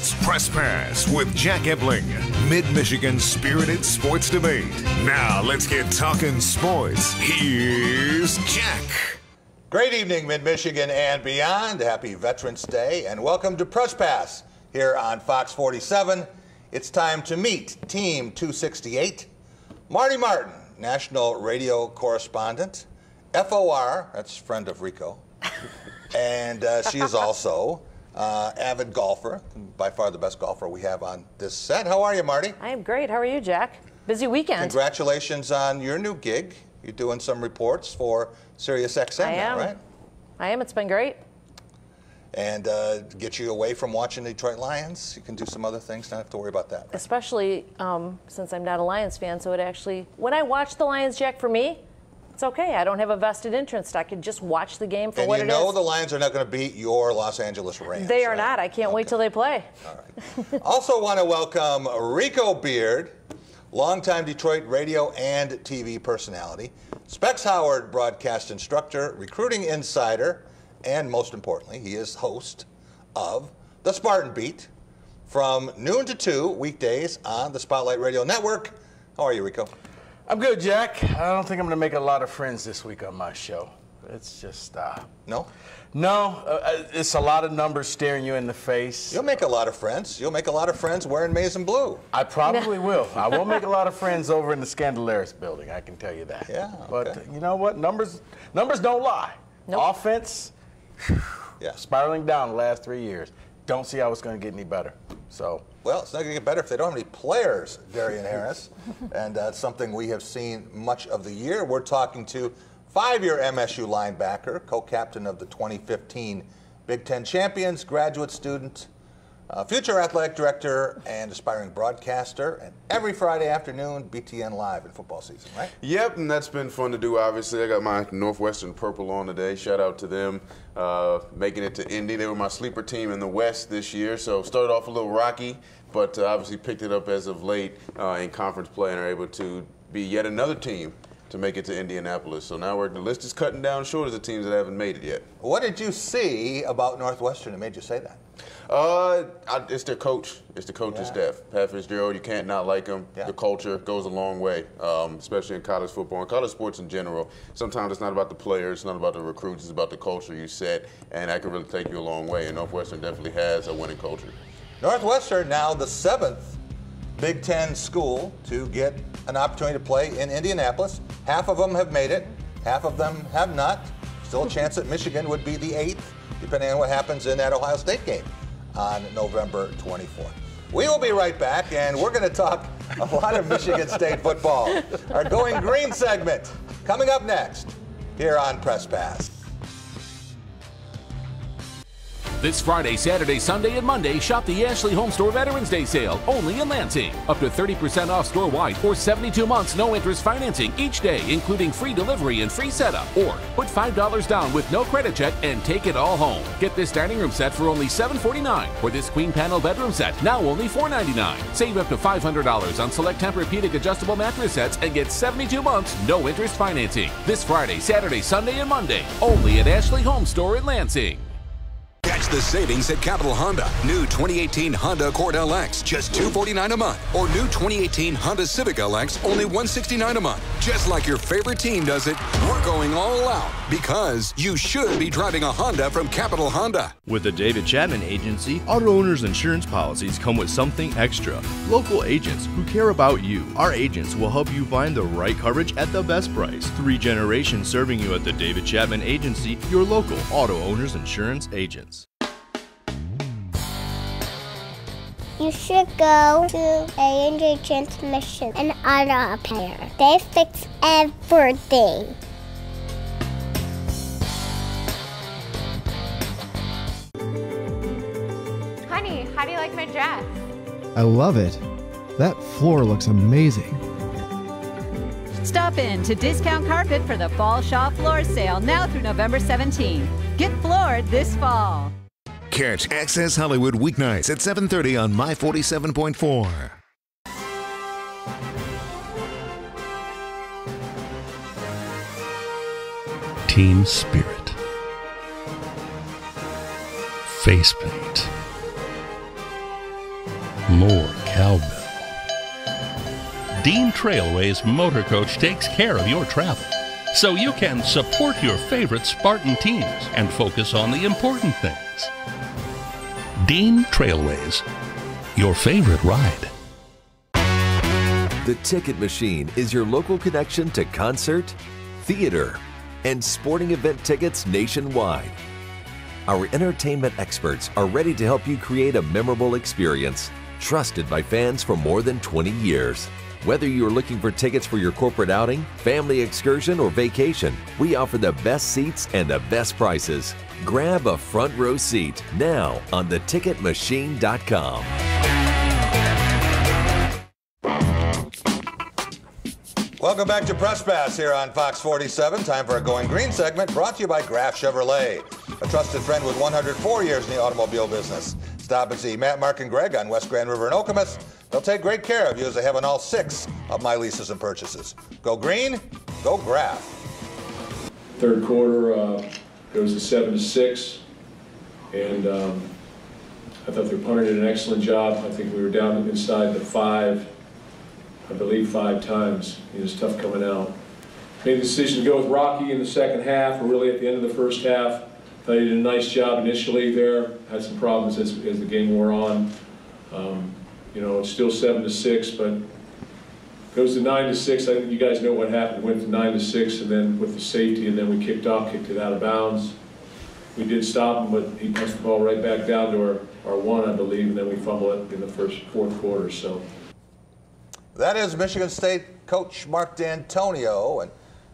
It's Press Pass with Jack Ebling, Mid-Michigan's spirited sports debate. Now let's get talking sports. Here's Jack. Great evening, Mid-Michigan and beyond. Happy Veterans Day and welcome to Press Pass here on Fox 47. It's time to meet Team 268. Marty Martin, national radio correspondent. FOR, that's friend of Rico. And she is also avid golfer, by far the best golfer we have on this set. How are you, Marty? I am great. How are you, Jack? Busy weekend. Congratulations on your new gig. You're doing some reports for SiriusXM now, right? I am. It's been great. And get you away from watching the Detroit Lions. You can do some other things, not have to worry about that. Right? Especially since I'm not a Lions fan, so it actually, when I watch the Lions, Jack, for me, it's okay. I don't have a vested interest. I can just watch the game for what it is. And you know the Lions are not going to beat your Los Angeles Rams. They are not. I can't wait till they play. All right. Also want to welcome Rico Beard, longtime Detroit radio and TV personality, Specs Howard broadcast instructor, recruiting insider, and most importantly, he is host of the Spartan Beat from noon to 2 weekdays on the Spotlight Radio Network. How are you, Rico? I'm good, Jack. I don't think I'm going to make a lot of friends this week on my show. It's just, No? No, it's a lot of numbers staring you in the face. You'll make a lot of friends. You'll make a lot of friends wearing maize and blue. I probably will. I won't make a lot of friends over in the Scandalaris building, I can tell you that. Yeah, But okay. you know what? Numbers don't lie. Nope. Offense, Yeah. spiraling down the last 3 years. Don't see how it's going to get any better. So. Well, it's not going to get better if they don't have any players, Darian Harris. And that's something we have seen much of the year. We're talking to five-year MSU linebacker, co-captain of the 2015 Big Ten champions, graduate student, future athletic director, and aspiring broadcaster. And every Friday afternoon, BTN Live in football season, right? Yep, and that's been fun to do, obviously. I got my Northwestern purple on today. Shout out to them. Making it to Indy. They were my sleeper team in the West this year, so started off a little rocky, but obviously picked it up as of late in conference play and are able to be yet another team to make it to Indianapolis. So now the list is cutting down short of the teams that haven't made it yet. What did you see about Northwestern that made you say that? It's their coach. It's the coaching staff. Pat Fitzgerald, you can't not like him. Yeah. The culture goes a long way, especially in college football and college sports in general. Sometimes it's not about the players, it's not about the recruits, it's about the culture you set, and that can really take you a long way. And Northwestern definitely has a winning culture. Northwestern now the 7th Big Ten school to get an opportunity to play in Indianapolis. Half of them have made it, half of them have not. Still a chance that Michigan would be the 8th, depending on what happens in that Ohio State game on November 24th. We will be right back, and we're going to talk a lot of Michigan State football. Our Going Green segment coming up next here on Press Pass. This Friday, Saturday, Sunday, and Monday, shop the Ashley Home Store Veterans Day sale, only in Lansing. Up to 30% off store-wide or 72 months no-interest financing each day, including free delivery and free setup. Or put $5 down with no credit check and take it all home. Get this dining room set for only $749, or this queen panel bedroom set, now only $499. Save up to $500 on select Tempur-Pedic adjustable mattress sets and get 72 months no-interest financing. This Friday, Saturday, Sunday, and Monday, only at Ashley Home Store in Lansing. Catch the savings at Capital Honda. New 2018 Honda Accord LX, just $249 a month. Or new 2018 Honda Civic LX, only $169 a month. Just like your favorite team does it, we're going all out because you should be driving a Honda from Capital Honda. With the David Chapman Agency, auto owners' insurance policies come with something extra. Local agents who care about you. Our agents will help you find the right coverage at the best price. 3 generations serving you at the David Chapman Agency, your local auto owners' insurance agents. You should go to A&J Transmission and Auto Repair. They fix everything. Honey, how do you like my dress? I love it. That floor looks amazing. Stop in to Discount Carpet for the Fall Shaw Floor Sale now through November 17. Get floored this fall. Catch Access Hollywood weeknights at 7:30 on My 47.4. Team spirit. Face paint. more cowbell. Dean Trailway's motor coach takes care of your travel, so you can support your favorite Spartan teams and focus on the important things. Dean Trailways, your favorite ride. The Ticket Machine is your local connection to concert, theater, and sporting event tickets nationwide. Our entertainment experts are ready to help you create a memorable experience, trusted by fans for more than 20 years. Whether you're looking for tickets for your corporate outing, family excursion, or vacation, we offer the best seats and the best prices. Grab a front row seat now on theticketmachine.com. Welcome back to Press Pass here on Fox 47. Time for a Going Green segment brought to you by Graf Chevrolet, a trusted friend with 104 years in the automobile business. Stop and see Matt, Mark, and Greg on West Grand River in Okemos. They'll take great care of you as they have on all 6 of my leases and purchases. Go green, go Graf. Third quarter goes to 7-6, and I thought the opponent did an excellent job. I think we were down inside the 5, I believe 5 times. It was tough coming out. Made the decision to go with Rocky in the second half, or really at the end of the first half. Thought he did a nice job initially there. Had some problems as the game wore on. You know, it's still 7-6, but goes to 9-6. I think you guys know what happened. Went to 9-6, and then with the safety, and then we kicked it out of bounds. We did stop him, but he punched the ball right back down to our 1, I believe, and then we fumbled it in the fourth quarter. So that is Michigan State coach Mark D'Antonio, and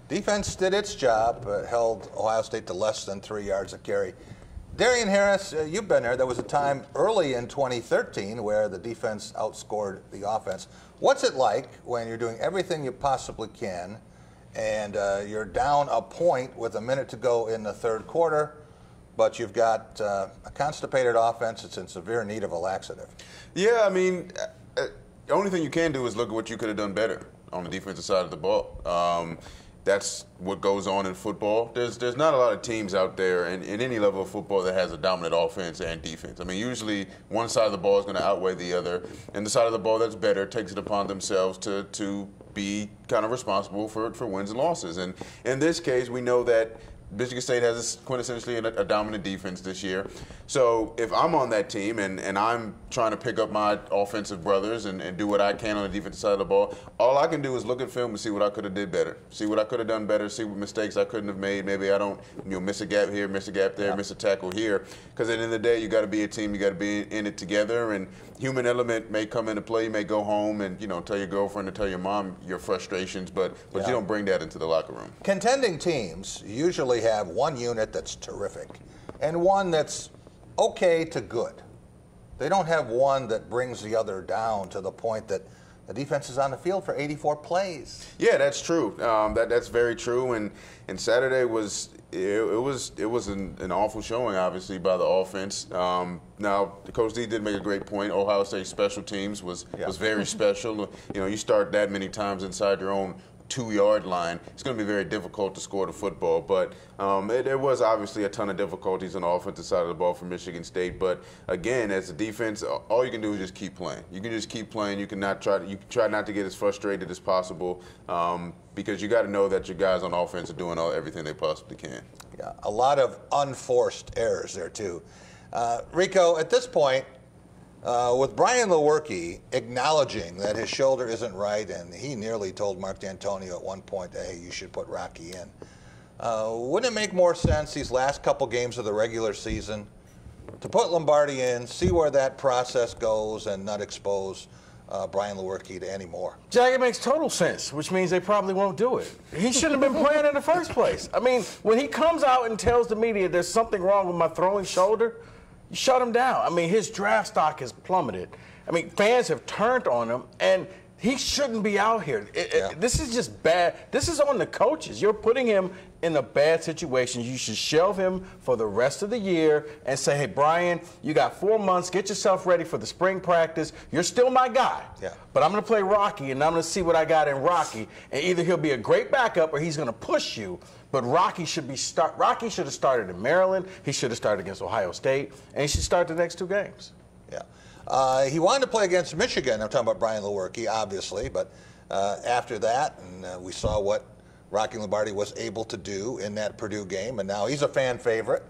defense did its job, held Ohio State to less than 3 yards a carry. Darian Harris, you've been there. There was a time early in 2013 where the defense outscored the offense. What's it like when you're doing everything you possibly can and you're down a point with a minute to go in the third quarter, but you've got a constipated offense that's in severe need of a laxative? Yeah, I mean, the only thing you can do is look at what you could have done better on the defensive side of the ball. That's what goes on in football. There's not a lot of teams out there in any level of football that has a dominant offense and defense. I mean, usually one side of the ball is going to outweigh the other, and the side of the ball that's better takes it upon themselves to be kind of responsible for wins and losses. And in this case, we know that Michigan State has quintessentially a dominant defense this year. So if I'm on that team and I'm trying to pick up my offensive brothers and do what I can on the defensive side of the ball, all I can do is look at film and see what I could have did better, see what I could have done better, see what mistakes I couldn't have made. Maybe I don't miss a gap here, miss a gap there, miss a tackle here. Because at the end of the day, you got to be a team. You got to be in it together. And human element may come into play. You may go home and tell your girlfriend or tell your mom your frustrations, but you don't bring that into the locker room. Contending teams usually have one unit that's terrific and one that's okay to good. They don't have one that brings the other down to the point that the defense is on the field for 84 plays. Yeah, that's true. That's very true. And Saturday was an awful showing, obviously, by the offense. Now, Coach D did make a great point. Ohio State special teams was very special. You start that many times inside your own 2-yard line, it's going to be very difficult to score the football. But there was obviously a ton of difficulties on the offensive side of the ball for Michigan State. But again, as a defense, all you can do is just keep playing. You can just keep playing. You can try not to get as frustrated as possible because you got to know that your guys on offense are doing everything they possibly can. Yeah, a lot of unforced errors there too. Rico, at this point, with Brian Lewerke acknowledging that his shoulder isn't right, and he nearly told Mark D'Antonio at one point, hey, you should put Rocky in. Wouldn't it make more sense these last couple games of the regular season to put Lombardi in, see where that process goes, and not expose Brian Lewerke to any more? Jack, it makes total sense, which means they probably won't do it. He shouldn't have been playing in the first place. I mean, when he comes out and tells the media there's something wrong with my throwing shoulder, you shut him down. I mean, his draft stock has plummeted. I mean, fans have turned on him, and he shouldn't be out here. This is just bad. This is on the coaches. You're putting him in a bad situation. You should shelve him for the rest of the year and say, hey, Brian, you got 4 months. Get yourself ready for the spring practice. You're still my guy. But I'm going to play Rocky, and I'm going to see what I got in Rocky. And either he'll be a great backup or he's going to push you. But Rocky should have started in Maryland. He should have started against Ohio State. And he should start the next 2 games. Yeah. He wanted to play against Michigan. I'm talking about Brian Lewerke, obviously, but after that, and we saw what Rocky Lombardi was able to do in that Purdue game, and now he's a fan favorite.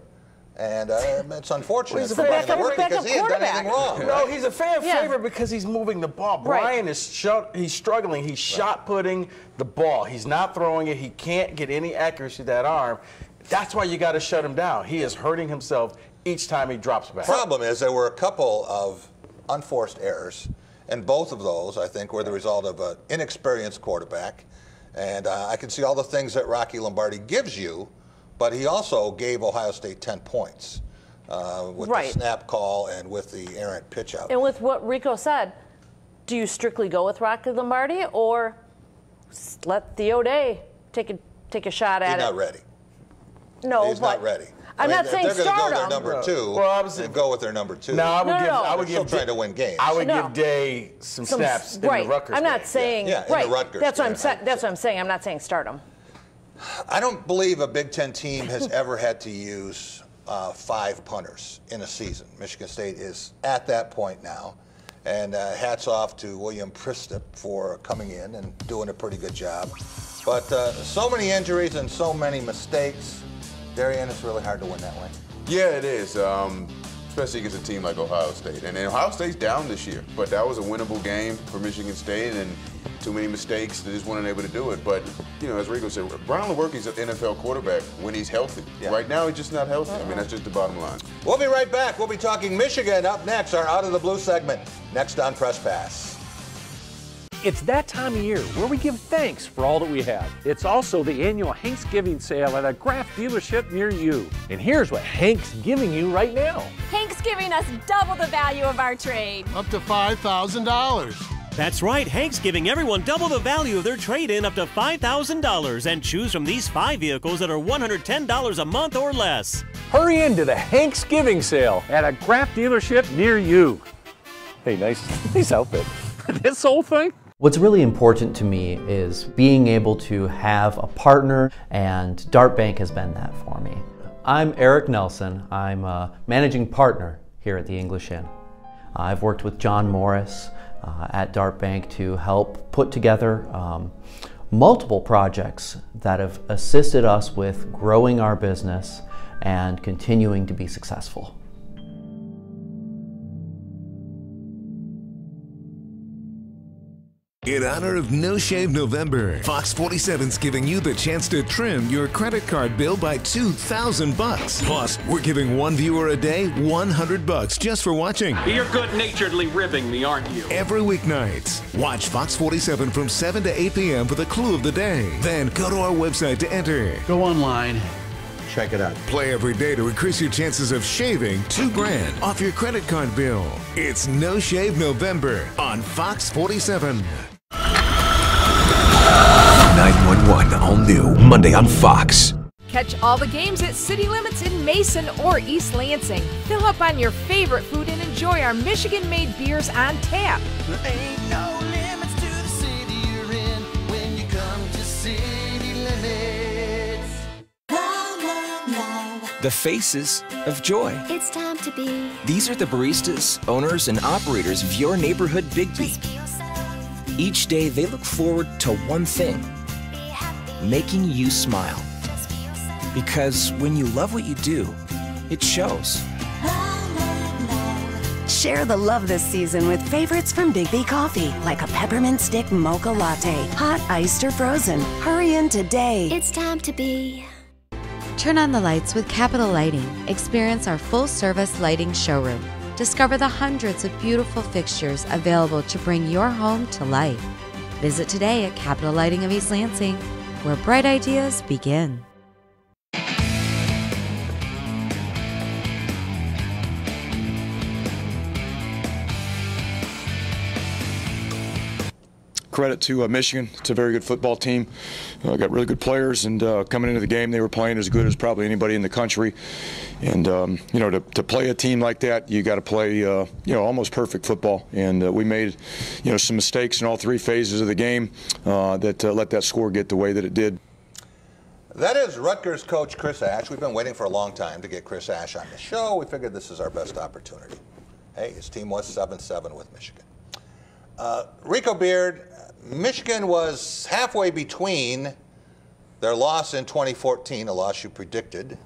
And it's unfortunate for Brian Lewerke because he hasn't done anything wrong. No, right? he's a fan favorite because he's moving the ball. Brian is he's struggling. He's shot putting the ball. He's not throwing it. He can't get any accuracy to that arm. That's why you got to shut him down. He is hurting himself each time he drops back. Problem is there were a couple of unforced errors, and both of those, I think, were the result of an inexperienced quarterback. And I can see all the things that Rocky Lombardi gives you, but he also gave Ohio State 10 points with the snap call and with the errant pitch out. And with what Rico said, do you strictly go with Rocky Lombardi or let Theo Day take a shot at it? He's not ready. No, he's not ready. I'm not saying they're going to go start their him. number two and go with their number two. No, I would give. Still trying to win games. I would give Day some snaps in the Rutgers I'm not game. saying in the Rutgers That's game. what I'm saying. I'm not saying start him. I don't believe a Big Ten team has ever had to use 5 punters in a season. Michigan State is at that point now. And hats off to William Pristip for coming in and doing a pretty good job. But so many injuries and so many mistakes. Darian, it's really hard to win that way. Yeah, it is, especially against a team like Ohio State. And Ohio State's down this year, but that was a winnable game for Michigan State, and too many mistakes. They just weren't able to do it. But, you know, as Rico said, Brian Lewerke's an NFL quarterback when he's healthy. Yeah. Right now, he's just not healthy. I mean, that's just the bottom line. We'll be right back. We'll be talking Michigan up next, our Out of the Blue segment, next on Press Pass. It's that time of year where we give thanks for all that we have. It's also the annual Hanksgiving sale at a craft dealership near you. And here's what Hank's giving you right now. Hank's giving us double the value of our trade. Up to $5,000. That's right, Hank's giving everyone double the value of their trade-in up to $5,000 and choose from these 5 vehicles that are $110 a month or less. Hurry into the Hanksgiving sale at a craft dealership near you. Hey, nice outfit. This whole thing? What's really important to me is being able to have a partner, and Dart Bank has been that for me. I'm Eric Nelson. I'm a managing partner here at the English Inn. I've worked with John Morris at Dart Bank to help put together multiple projects that have assisted us with growing our business and continuing to be successful. In honor of No Shave November, Fox 47's giving you the chance to trim your credit card bill by $2,000. Plus, we're giving one viewer a day $100 just for watching. You're good-naturedly ribbing me, aren't you? Every weeknights, watch Fox 47 from 7 to 8 p.m. for the clue of the day. Then go to our website to enter. Go online. Check it out. Play every day to increase your chances of shaving $2,000 off your credit card bill. It's No Shave November on Fox 47. 911, all new, Monday on Fox. Catch all the games at City Limits in Mason or East Lansing. Fill up on your favorite food and enjoy our Michigan-made beers on tap. There ain't no limits to the city you're in when you come to City Limits. The faces of joy. It's time to be. These are the baristas, owners, and operators of your neighborhood Bigby. Each day they look forward to one thing, making you smile. Because when you love what you do, it shows. Share the love this season with favorites from Bigby Coffee, like a peppermint stick mocha latte, hot, iced, or frozen. Hurry in today. It's time to be. Turn on the lights with Capital Lighting. Experience our full-service lighting showroom. Discover the hundreds of beautiful fixtures available to bring your home to life. Visit today at Capital Lighting of East Lansing, where bright ideas begin. Credit to Michigan. It's a very good football team. Got really good players, and coming into the game, they were playing as good as probably anybody in the country. And you know, to play a team like that, you got to play you know, almost perfect football. And we made, you know, some mistakes in all 3 phases of the game that let that score get the way that it did. That is Rutgers coach Chris Ash. We've been waiting for a long time to get Chris Ash on the show. We figured this is our best opportunity. Hey, his team was 7-7 with Michigan. Rico Beard, Michigan was halfway between their loss in 2014, a loss you predicted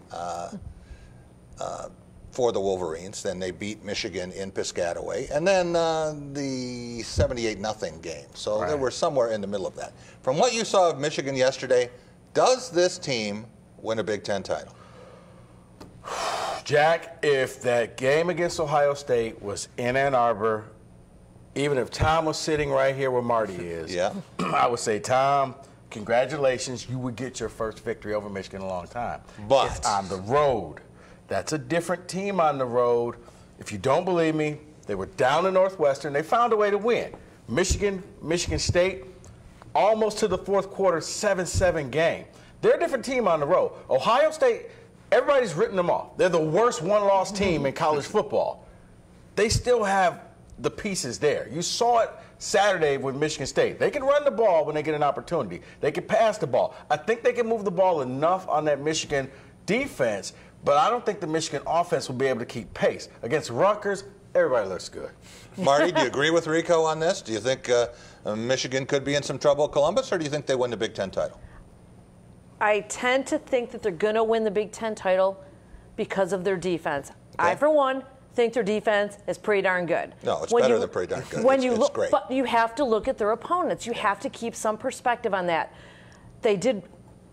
for the Wolverines. Then they beat Michigan in Piscataway. And then the 78-0 game. So they were somewhere in the middle of that. From what you saw of Michigan yesterday, does this team win a Big Ten title? Jack, if that game against Ohio State was in Ann Arbor, even if Tom was sitting right here where Marty is, I would say, Tom, congratulations, you would get your first victory over Michigan in a long time. But it's on the road. That's a different team on the road. If you don't believe me, they were down in Northwestern. They found a way to win. Michigan State, almost to the fourth quarter, 7-7 game. They're a different team on the road. Ohio State, everybody's written them off. They're the worst one-loss team in college football. They still have the pieces there. You saw it Saturday with Michigan State. They can run the ball when they get an opportunity. They can pass the ball. I think they can move the ball enough on that Michigan defense, but I don't think the Michigan offense will be able to keep pace. Against Rutgers, everybody looks good. Marty, do you agree with Rico on this? Do you think Michigan could be in some trouble at Columbus, or do you think they win the Big Ten title? I tend to think that they're going to win the Big Ten title because of their defense. I, for one, think their defense is pretty darn good. No, it's better than pretty darn good. It's great. But you have to look at their opponents. You have to keep some perspective on that. They did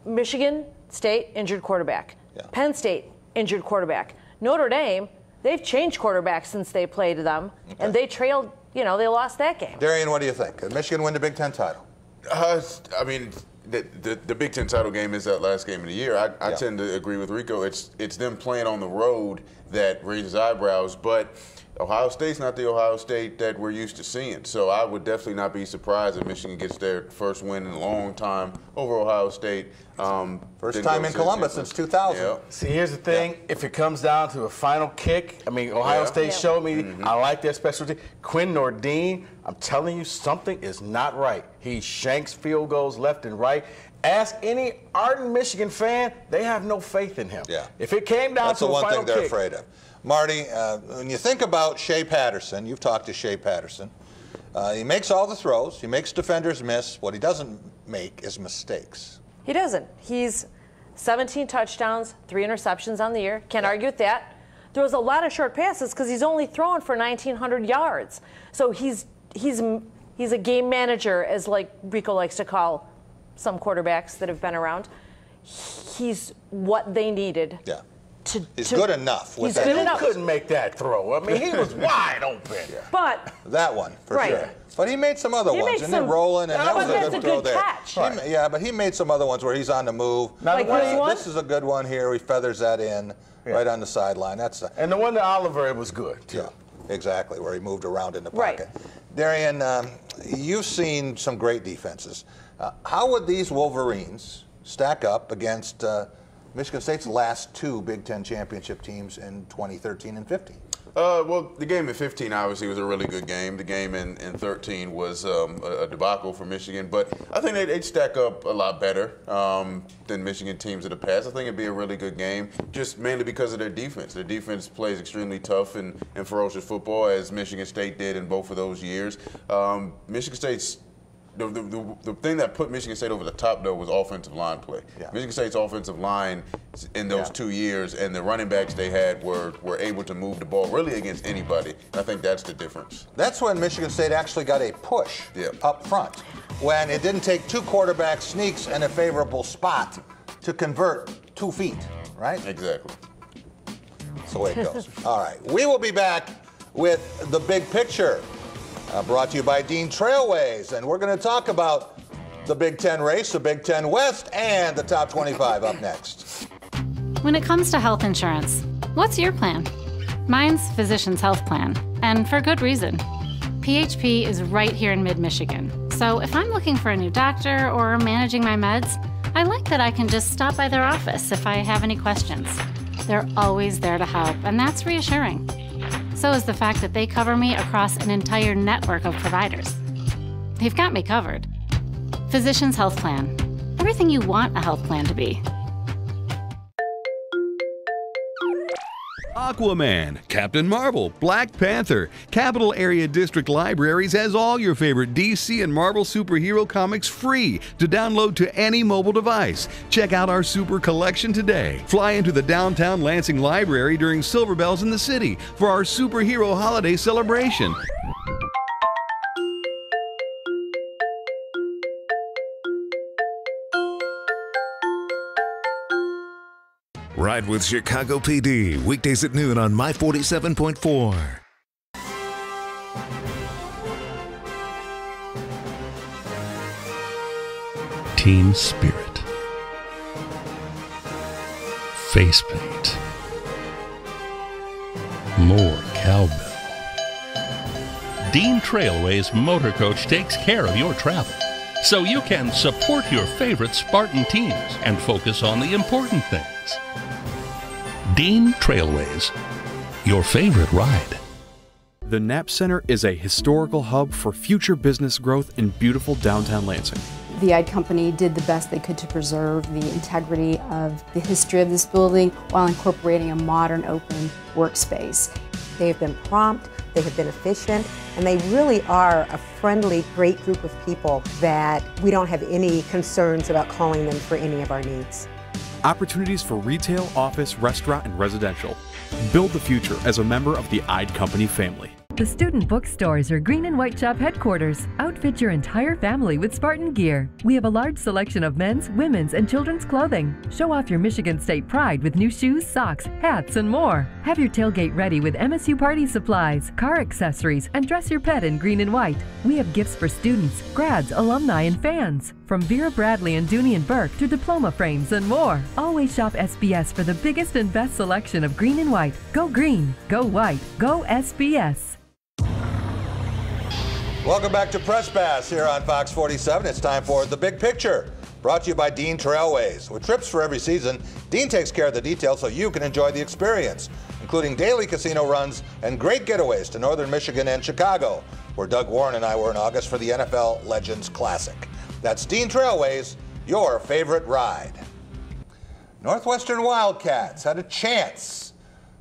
Michigan State, injured quarterback. Penn State, injured quarterback. Notre Dame, they've changed quarterbacks since they played them, and they trailed, they lost that game. Darian, what do you think? Could Michigan win the Big Ten title? I mean, the Big Ten title game is that last game of the year. I tend to agree with Rico. It's them playing on the road that raises eyebrows, but Ohio State's not the Ohio State that we're used to seeing. So I would definitely not be surprised if Michigan gets their first win in a long time over Ohio State. First time in Columbus since 2000. Yeah. See, here's the thing. If it comes down to a final kick, I mean, Ohio State showed me I like their specialty. Quinn Nordine, I'm telling you, something is not right. He shanks field goals left and right. Ask any ardent Michigan fan, they have no faith in him. If it came down to a final kick. That's the one thing they're afraid of. Marty, when you think about Shea Patterson, you've talked to Shea Patterson. He makes all the throws. He makes defenders miss. What he doesn't make is mistakes. He doesn't. He's 17 touchdowns, 3 interceptions on the year. Can't argue with that. Throws a lot of short passes because he's only thrown for 1,900 yards. So he's a game manager, as like Rico likes to call some quarterbacks that have been around. He's what they needed. He's good enough. He's good enough. He couldn't make that throw. I mean, he was wide open. But that one, for sure. But he made some other ones, and then rolling, and that was a good throw there. Catch. Yeah, but he made some other ones where he's on the move. Like this one? This is a good one here. He feathers that in right on the sideline. And the one to Oliver, it was good, too. Yeah, exactly, where he moved around in the pocket. Darian, you've seen some great defenses. How would these Wolverines stack up against Michigan State's last 2 Big Ten championship teams in 2013 and 15? Well, the game in 15 obviously was a really good game. The game in 13 was a debacle for Michigan, but I think they'd stack up a lot better than Michigan teams of the past. I think it'd be a really good game, just mainly because of their defense. Their defense plays extremely tough and ferocious football, as Michigan State did in both of those years. Michigan State's the thing that put Michigan State over the top, though, was offensive line play. Michigan State's offensive line in those 2 years and the running backs they had were able to move the ball really against anybody. I think that's the difference. That's when Michigan State actually got a push up front, when it didn't take 2 quarterback sneaks in a favorable spot to convert 2 feet, right? Exactly. That's the way it goes. All right. We will be back with the big picture. Brought to you by Dean Trailways, and we're going to talk about the Big Ten race, the Big Ten West, and the top 25 up next. When it comes to health insurance, what's your plan? Mine's Physicians Health Plan, and for good reason. PHP is right here in mid-Michigan, so if I'm looking for a new doctor or managing my meds, I like that I can just stop by their office if I have any questions. They're always there to help, and that's reassuring. So is the fact that they cover me across an entire network of providers. They've got me covered. Physicians Health Plan. Everything you want a health plan to be. Aquaman, Captain Marvel, Black Panther. Capital Area District Libraries has all your favorite DC and Marvel superhero comics free to download to any mobile device. Check out our super collection today. Fly into the downtown Lansing Library during Silver Bells in the City for our superhero holiday celebration. Ride with Chicago PD, weekdays at noon on My 47.4. Team spirit. Face paint. More cowbell. Dean Trailways Motor Coach takes care of your travel, so you can support your favorite Spartan teams and focus on the important things. Dean Trailways, your favorite ride. The Knapp Center is a historical hub for future business growth in beautiful downtown Lansing. The Ide Company did the best they could to preserve the integrity of the history of this building while incorporating a modern open workspace. They have been prompt, they have been efficient, and they really are a friendly, great group of people that we don't have any concerns about calling them for any of our needs. Opportunities for retail, office, restaurant, and residential. Build the future as a member of the Ide Company family. The Student Bookstores are Green and White Shop headquarters. Outfit your entire family with Spartan gear. We have a large selection of men's, women's, and children's clothing. Show off your Michigan State pride with new shoes, socks, hats, and more. Have your tailgate ready with MSU party supplies, car accessories, and dress your pet in green and white. We have gifts for students, grads, alumni, and fans. From Vera Bradley and Dooney and Burke to diploma frames and more. Always shop SBS for the biggest and best selection of green and white. Go green, go white, go SBS. Welcome back to Press Pass here on Fox 47. It's time for The Big Picture, brought to you by Dean Trailways. With trips for every season, Dean takes care of the details so you can enjoy the experience, including daily casino runs and great getaways to northern Michigan and Chicago, where Doug Warren and I were in August for the NFL Legends Classic. That's Dean Trailways, your favorite ride. Northwestern Wildcats had a chance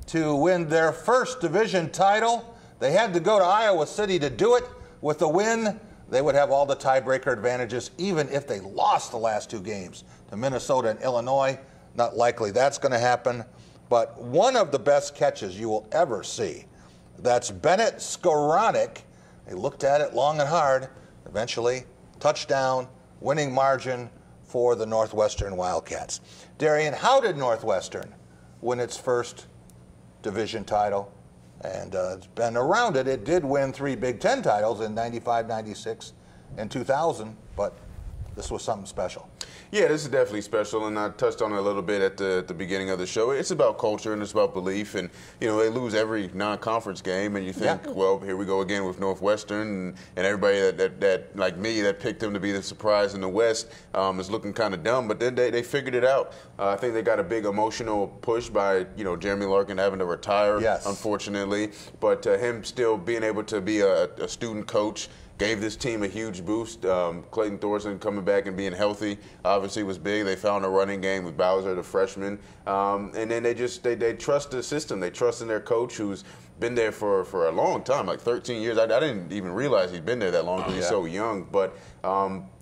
to win their first division title. They had to go to Iowa City to do it. With the win, they would have all the tiebreaker advantages, even if they lost the last two games to Minnesota and Illinois. Not likely that's going to happen. But one of the best catches you will ever see, that's Bennett Skoranek. They looked at it long and hard. Eventually, touchdown, winning margin for the Northwestern Wildcats. Darian, how did Northwestern win its first division title? And it's been around it. It did win 3 Big Ten titles in 95, 96, and 2000, but this was something special. Yeah, this is definitely special, and I touched on it a little bit at the beginning of the show. It's about culture and it's about belief, and you know they lose every non-conference game, and you think, well, here we go again with Northwestern, and everybody that like me that picked them to be the surprise in the West is looking kind of dumb, but then they figured it out. I think they got a big emotional push by Jeremy Larkin having to retire, unfortunately, but him still being able to be a student coach gave this team a huge boost. Clayton Thorson coming back and being healthy obviously was big. They found a running game with Bowser, the freshman. And then they trust the system. They trust in their coach who's been there for a long time, like 13 years. I didn't even realize he'd been there that long because he's so young. But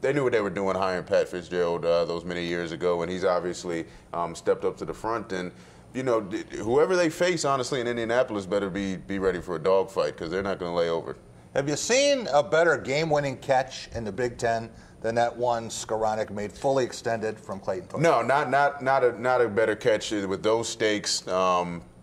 they knew what they were doing hiring Pat Fitzgerald those many years ago, and he's obviously stepped up to the front. And whoever they face, honestly, in Indianapolis better be ready for a dogfight because they're not going to lay over. Have you seen a better game-winning catch in the Big Ten than that one Skoranek made fully extended from Clayton Thorson? No, not a better catch with those stakes.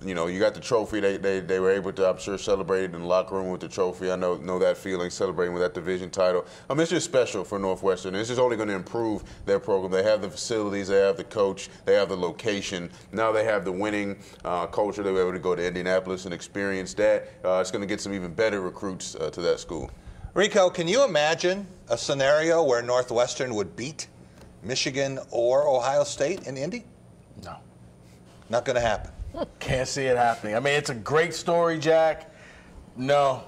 You got the trophy. They were able to, I'm sure, celebrate it in the locker room with the trophy. I know that feeling, celebrating with that division title. It's just special for Northwestern. It's just only going to improve their program. They have the facilities, they have the coach, they have the location. Now they have the winning culture. They were able to go to Indianapolis and experience that. It's going to get some even better recruits to that school. Rico, can you imagine a scenario where Northwestern would beat Michigan or Ohio State in Indy? No. Not going to happen. Can't see it happening. It's a great story, Jack. No.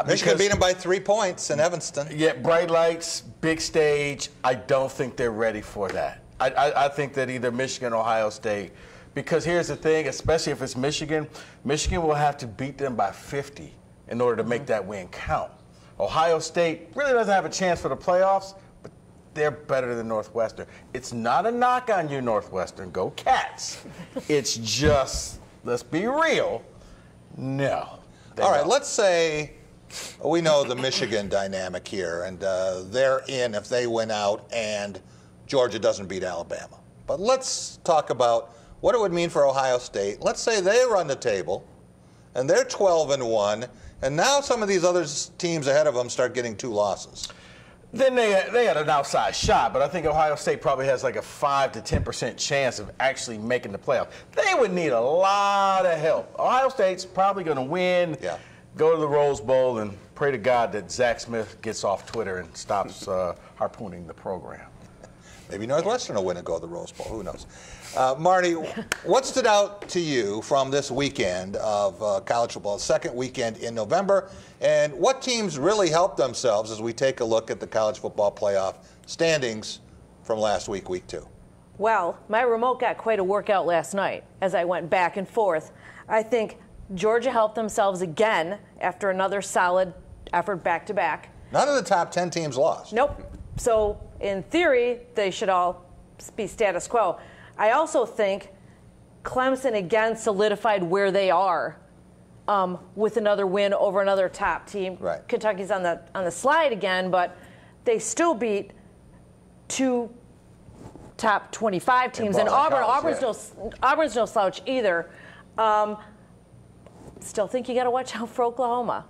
Michigan beat them by 3 points in Evanston. Yeah, bright lights, big stage. I don't think they're ready for that. I think that either Michigan or Ohio State Because here's the thing, especially if it's Michigan, Michigan will have to beat them by 50 in order to make that win count. Ohio State really doesn't have a chance for the playoffs, but they're better than Northwestern. It's not a knock on you, Northwestern. Go Cats. It's just, let's be real, no. All right, let's say we know the Michigan dynamic here, and they're in if they win out and Georgia doesn't beat Alabama. But let's talk about what it would mean for Ohio State. Let's say they run the table, and they're 12-1, and now some of these other teams ahead of them start getting 2 losses. Then they had an outside shot, but I think Ohio State probably has like a 5 to 10% chance of actually making the playoffs. They would need a lot of help. Ohio State's probably going to win, go to the Rose Bowl, and pray to God that Zach Smith gets off Twitter and stops harpooning the program. Maybe Northwestern will win and go to the Rose Bowl. Who knows? Marty, what stood out to you from this weekend of college football, second weekend in November, and what teams really helped themselves as we take a look at the college football playoff standings from last week, week 2? Well, my remote got quite a workout last night as I went back and forth. I think Georgia helped themselves again after another solid effort back-to-back. None of the top 10 teams lost. Nope. So, in theory, they should all be status quo. I also think Clemson again solidified where they are with another win over another top team. Right. Kentucky's on the slide again, but they still beat 2 top 25 teams. And Auburn's no slouch either. Still think you got to watch out for Oklahoma.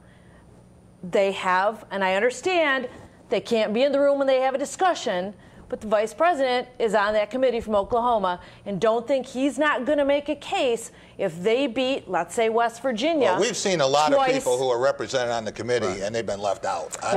They have, and I understand they can't be in the room when they have a discussion, but the vice president is on that committee from Oklahoma, and don't think he's not going to make a case if they beat, let's say, West Virginia. Well, we've seen a lot of people who are represented on the committee, and they've been left out. It's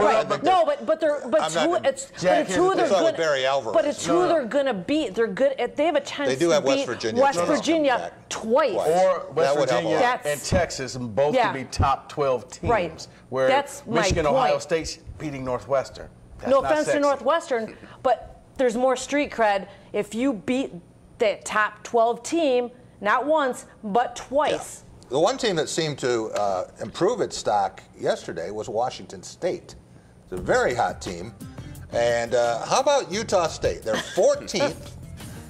who they're going to beat. They're good. They have a chance. They do have to West beat Virginia. West Virginia twice. Or West Virginia and Texas, and both to be top 12 teams. Right. Where That's Michigan, my point. Ohio State's beating Northwestern. That's no not offense sexy. to Northwestern, but there's more street cred if you beat that top 12 team, not once, but twice. Yeah. The one team that seemed to improve its stock yesterday was Washington State. It's a very hot team. And how about Utah State? They're 14th.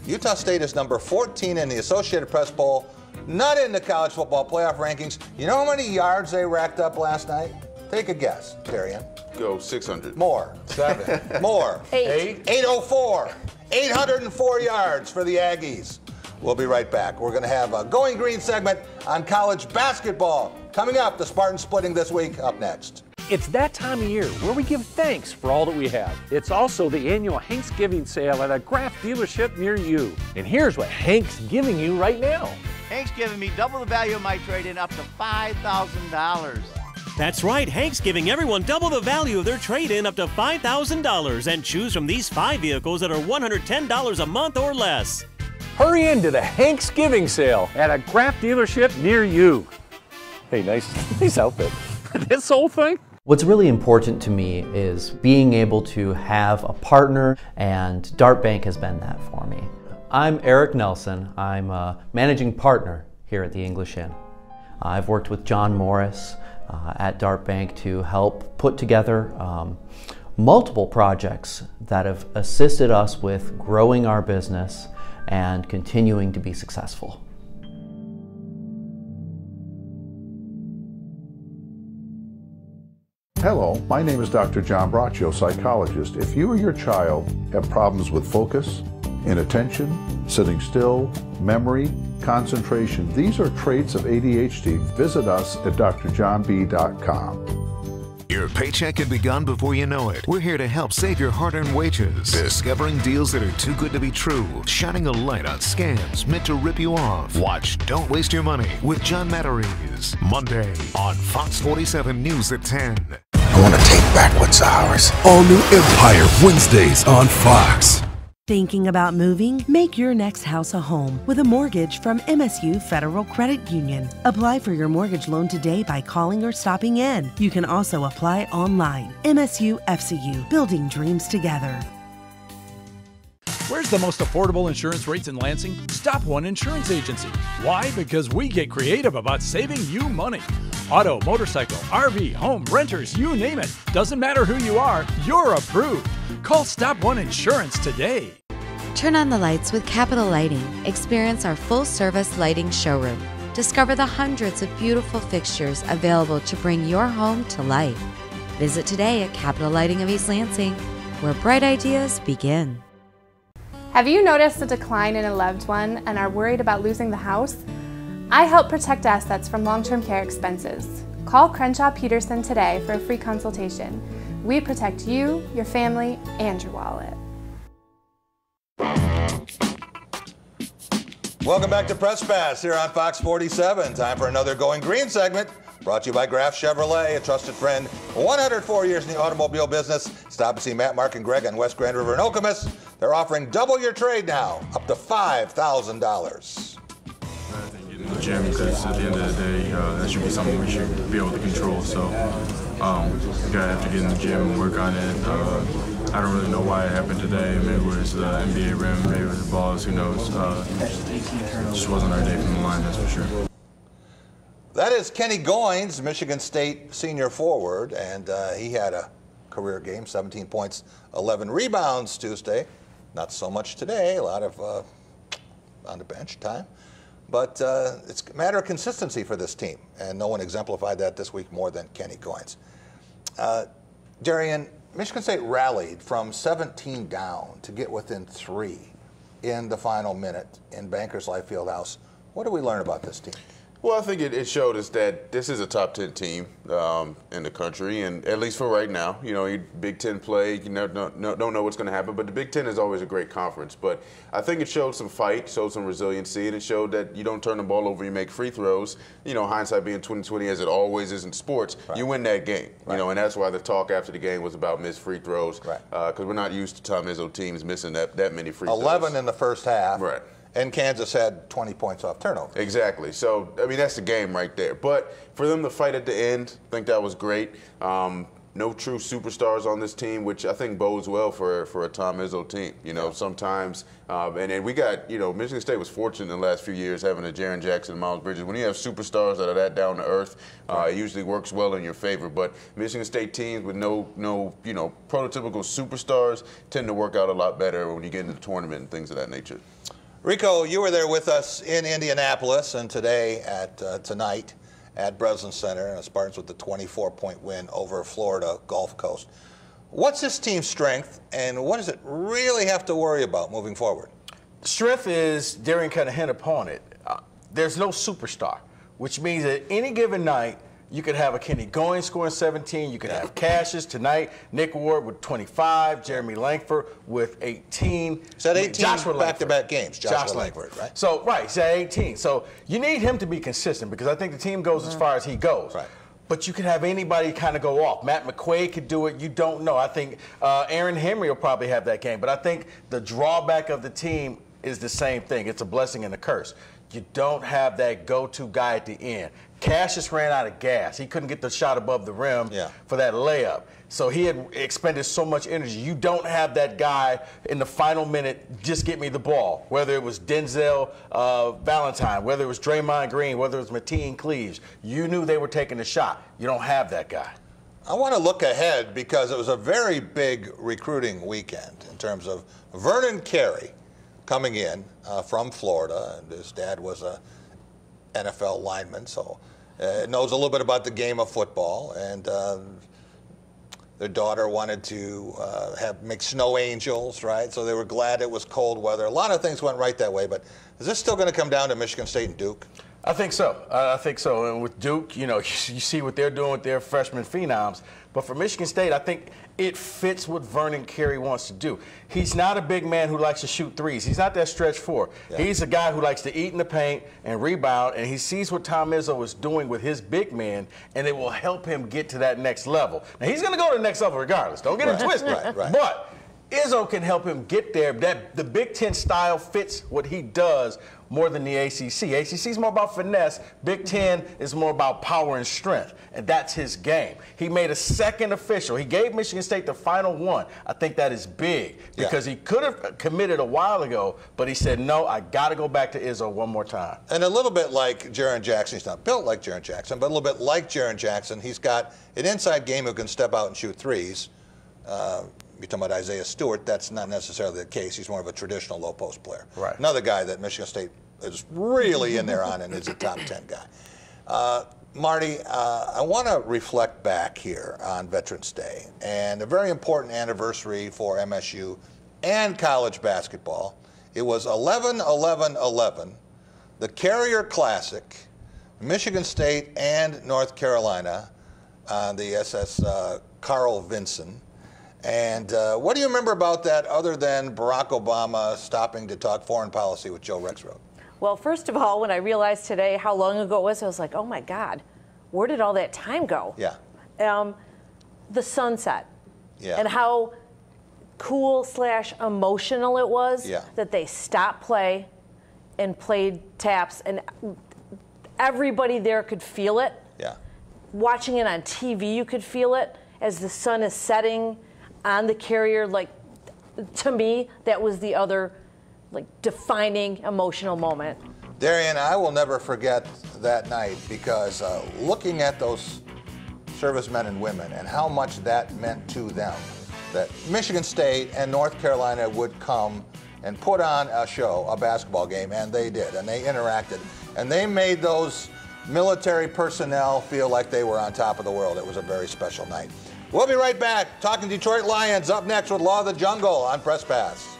Utah State is number 14 in the Associated Press poll, not in the college football playoff rankings. You know how many yards they racked up last night? Take a guess, Darian. Go 600. More. 7. More. 8. 804. 804 yards for the Aggies. We'll be right back. We're going to have a Going Green segment on college basketball. Coming up, the Spartans splitting this week. Up next. It's that time of year where we give thanks for all that we have. It's also the annual Hanksgiving sale at a Graf dealership near you. And here's what Hank's giving you right now. Hank's giving me double the value of my trade-in, up to $5,000. That's right, Hank's giving everyone double the value of their trade-in, up to $5,000, and choose from these 5 vehicles that are $110 a month or less. Hurry into the Hanksgiving sale at a Graf dealership near you. Hey, nice outfit. This whole thing? What's really important to me is being able to have a partner, and Dart Bank has been that for me. I'm Eric Nelson. I'm a managing partner here at the English Inn. I've worked with John Morris at Dart Bank to help put together multiple projects that have assisted us with growing our business and continuing to be successful. Hello, my name is Dr. John Braccio, psychologist. If you or your child have problems with focus, inattention, sitting still, memory, concentration, these are traits of ADHD. Visit us at drjohnb.com. Your paycheck can be gone before you know it. We're here to help save your hard-earned wages. Discovering deals that are too good to be true. Shining a light on scams meant to rip you off. Watch Don't Waste Your Money with John Matarese. Monday on Fox 47 News at 10. I want to take back what's ours. All new Empire, Wednesdays on Fox. Thinking about moving? Make your next house a home with a mortgage from MSU Federal Credit Union. Apply for your mortgage loan today by calling or stopping in. You can also apply online. MSU FCU, building dreams together. Where's Here's the most affordable insurance rates in Lansing. Stop One Insurance Agency. Why? Because we get creative about saving you money. Auto, motorcycle, RV, home, renters, you name it. Doesn't matter who you are, you're approved. Call Stop One Insurance today. Turn on the lights with Capital Lighting. Experience our full-service lighting showroom. Discover the hundreds of beautiful fixtures available to bring your home to life. Visit today at Capital Lighting of East Lansing, where bright ideas begin. Have you noticed a decline in a loved one and are worried about losing the house? I help protect assets from long-term care expenses. Call Crenshaw Peterson today for a free consultation. We protect you, your family, and your wallet. Welcome back to Press Pass here on Fox 47. Time for another Going Green segment. Brought to you by Graf Chevrolet, a trusted friend. 104 years in the automobile business. Stop and see Matt, Mark, and Greg on West Grand River in Okemos. They're offering double your trade now, up to $5,000. In the gym, because at the end of the day, that should be something we should be able to control. So you gotta have to get in the gym and work on it. I don't really know why it happened today. Maybe it was the NBA rim, maybe it was the balls, who knows. It just wasn't our day from the line, that's for sure. That is Kenny Goins, Michigan State senior forward, and he had a career game, 17 points, 11 rebounds Tuesday. Not so much today, a lot of on the bench time. But it's a matter of consistency for this team, and no one exemplified that this week more than Kenny Goins. Darian, Michigan State rallied from 17 down to get within 3 in the final minute in Bankers Life Fieldhouse. What do we learn about this team? Well, I think it showed us that this is a top 10 team in the country, and at least for right now. You know, Big Ten play, you don't know what's going to happen, but the Big Ten is always a great conference. But I think it showed some fight, showed some resiliency, and it showed that you don't turn the ball over, you make free throws. You know, hindsight being 20/20, as it always is in sports, right. You win that game. Right. You know, and that's why the talk after the game was about missed free throws, because we're not used to Tom Izzo teams missing that many free throws. 11 in the first half. Right. And Kansas had 20 points off turnover. Exactly. So, I mean, that's the game right there. But for them to fight at the end, I think that was great. No true superstars on this team, which I think bodes well for a Tom Izzo team. You know, sometimes, and we got, you know, Michigan State was fortunate in the last few years having a Jaren Jackson and Miles Bridges. When you have superstars that are that down to earth, it usually works well in your favor. But Michigan State teams with no you know, prototypical superstars tend to work out a lot better when you get into the tournament and things of that nature. Rico, you were there with us in Indianapolis, and today tonight at Breslin Center, and the Spartans with the 24-point win over Florida Gulf Coast. What's this team's strength, and what does it really have to worry about moving forward? Strength is, Darian kind of hit upon it, there's no superstar, which means that any given night, you could have a Kenny Goins scoring 17. You could have Cassius tonight. Nick Ward with 25. Jeremy Langford with 18. He's had 18 back-to-back games. Joshua Langford, right? So, right, he's at 18. So you need him to be consistent because I think the team goes as far as he goes. Right. But you can have anybody kind of go off. Matt McQuaid could do it. You don't know. I think Aaron Henry will probably have that game. But I think the drawback of the team is the same thing. It's a blessing and a curse. You don't have that go-to guy at the end. Cassius ran out of gas. He couldn't get the shot above the rim for that layup. So he had expended so much energy. You don't have that guy in the final minute, just get me the ball. Whether it was Denzel Valentine, whether it was Draymond Green, whether it was Mateen Cleaves. You knew they were taking the shot. You don't have that guy. I want to look ahead because it was a very big recruiting weekend in terms of Vernon Carey coming in from Florida. And his dad was a NFL lineman, so knows a little bit about the game of football, and their daughter wanted to make snow angels, right? So they were glad it was cold weather. A lot of things went right that way, but is this still going to come down to Michigan State and Duke? I think so. I think so. And with Duke, you know, you see what they're doing with their freshman phenoms. But for Michigan State, I think it fits what Vernon Carey wants to do. He's not a big man who likes to shoot threes. He's not that stretch four. Yeah. He's a guy who likes to eat in the paint and rebound, and he sees what Tom Izzo is doing with his big men, and it will help him get to that next level. Now, he's going to go to the next level regardless. Don't get it twisted. Right. But Izzo can help him get there. The Big Ten style fits what he does more than the ACC. ACC is more about finesse. Big Ten is more about power and strength, and that's his game. He made a second official. He gave Michigan State the final one. I think that is big because he could have committed a while ago, but he said, no, I got to go back to Izzo one more time. And a little bit like Jaren Jackson. He's not built like Jaren Jackson, but a little bit like Jaren Jackson. He's got an inside game who can step out and shoot threes. You're talking about Isaiah Stewart. That's not necessarily the case. He's more of a traditional low-post player. Right. Another guy that Michigan State is really in there on and is a top 10 guy. Marty, I want to reflect back here on Veterans Day and a very important anniversary for MSU and college basketball. It was 11-11-11, the Carrier Classic, Michigan State and North Carolina on the SS Carl Vinson. And what do you remember about that other than Barack Obama stopping to talk foreign policy with Joe Rexrode? Well, first of all, when I realized today how long ago it was, I was like, oh my God, where did all that time go? Yeah. The sunset. Yeah. And how cool/emotional it was that they stopped play and played taps, and everybody there could feel it. Yeah. Watching it on TV, you could feel it as the sun is setting on the Carrier. Like, to me, that was the other defining emotional moment. Darian, I will never forget that night because looking at those servicemen and women and how much that meant to them, that Michigan State and North Carolina would come and put on a show, a basketball game, and they did, and they interacted, and they made those military personnel feel like they were on top of the world. It was a very special night. We'll be right back talking Detroit Lions up next with Law of the Jungle on Press Pass.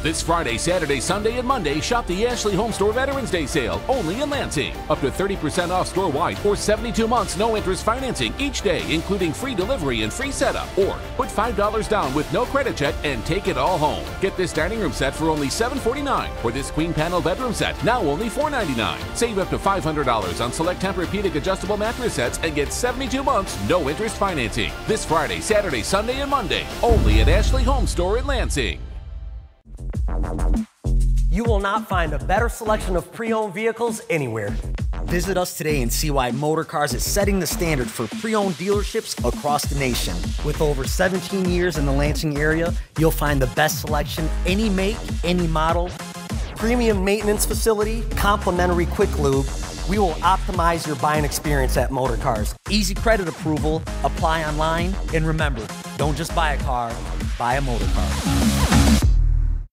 This Friday, Saturday, Sunday, and Monday, shop the Ashley Home Store Veterans Day sale, only in Lansing. Up to 30% off store-wide or 72 months no-interest financing each day, including free delivery and free setup. Or put $5 down with no credit check and take it all home. Get this dining room set for only $749, or this queen panel bedroom set, now only $499. Save up to $500 on select Tempur-Pedic adjustable mattress sets and get 72 months no-interest financing. This Friday, Saturday, Sunday, and Monday, only at Ashley Home Store in Lansing. You will not find a better selection of pre-owned vehicles anywhere. Visit us today and see why Motorcars is setting the standard for pre-owned dealerships across the nation. With over 17 years in the Lansing area, you'll find the best selection, any make, any model, premium maintenance facility, complimentary quick lube. We will optimize your buying experience at Motorcars. Easy credit approval, apply online, and remember, don't just buy a car, buy a Motorcar.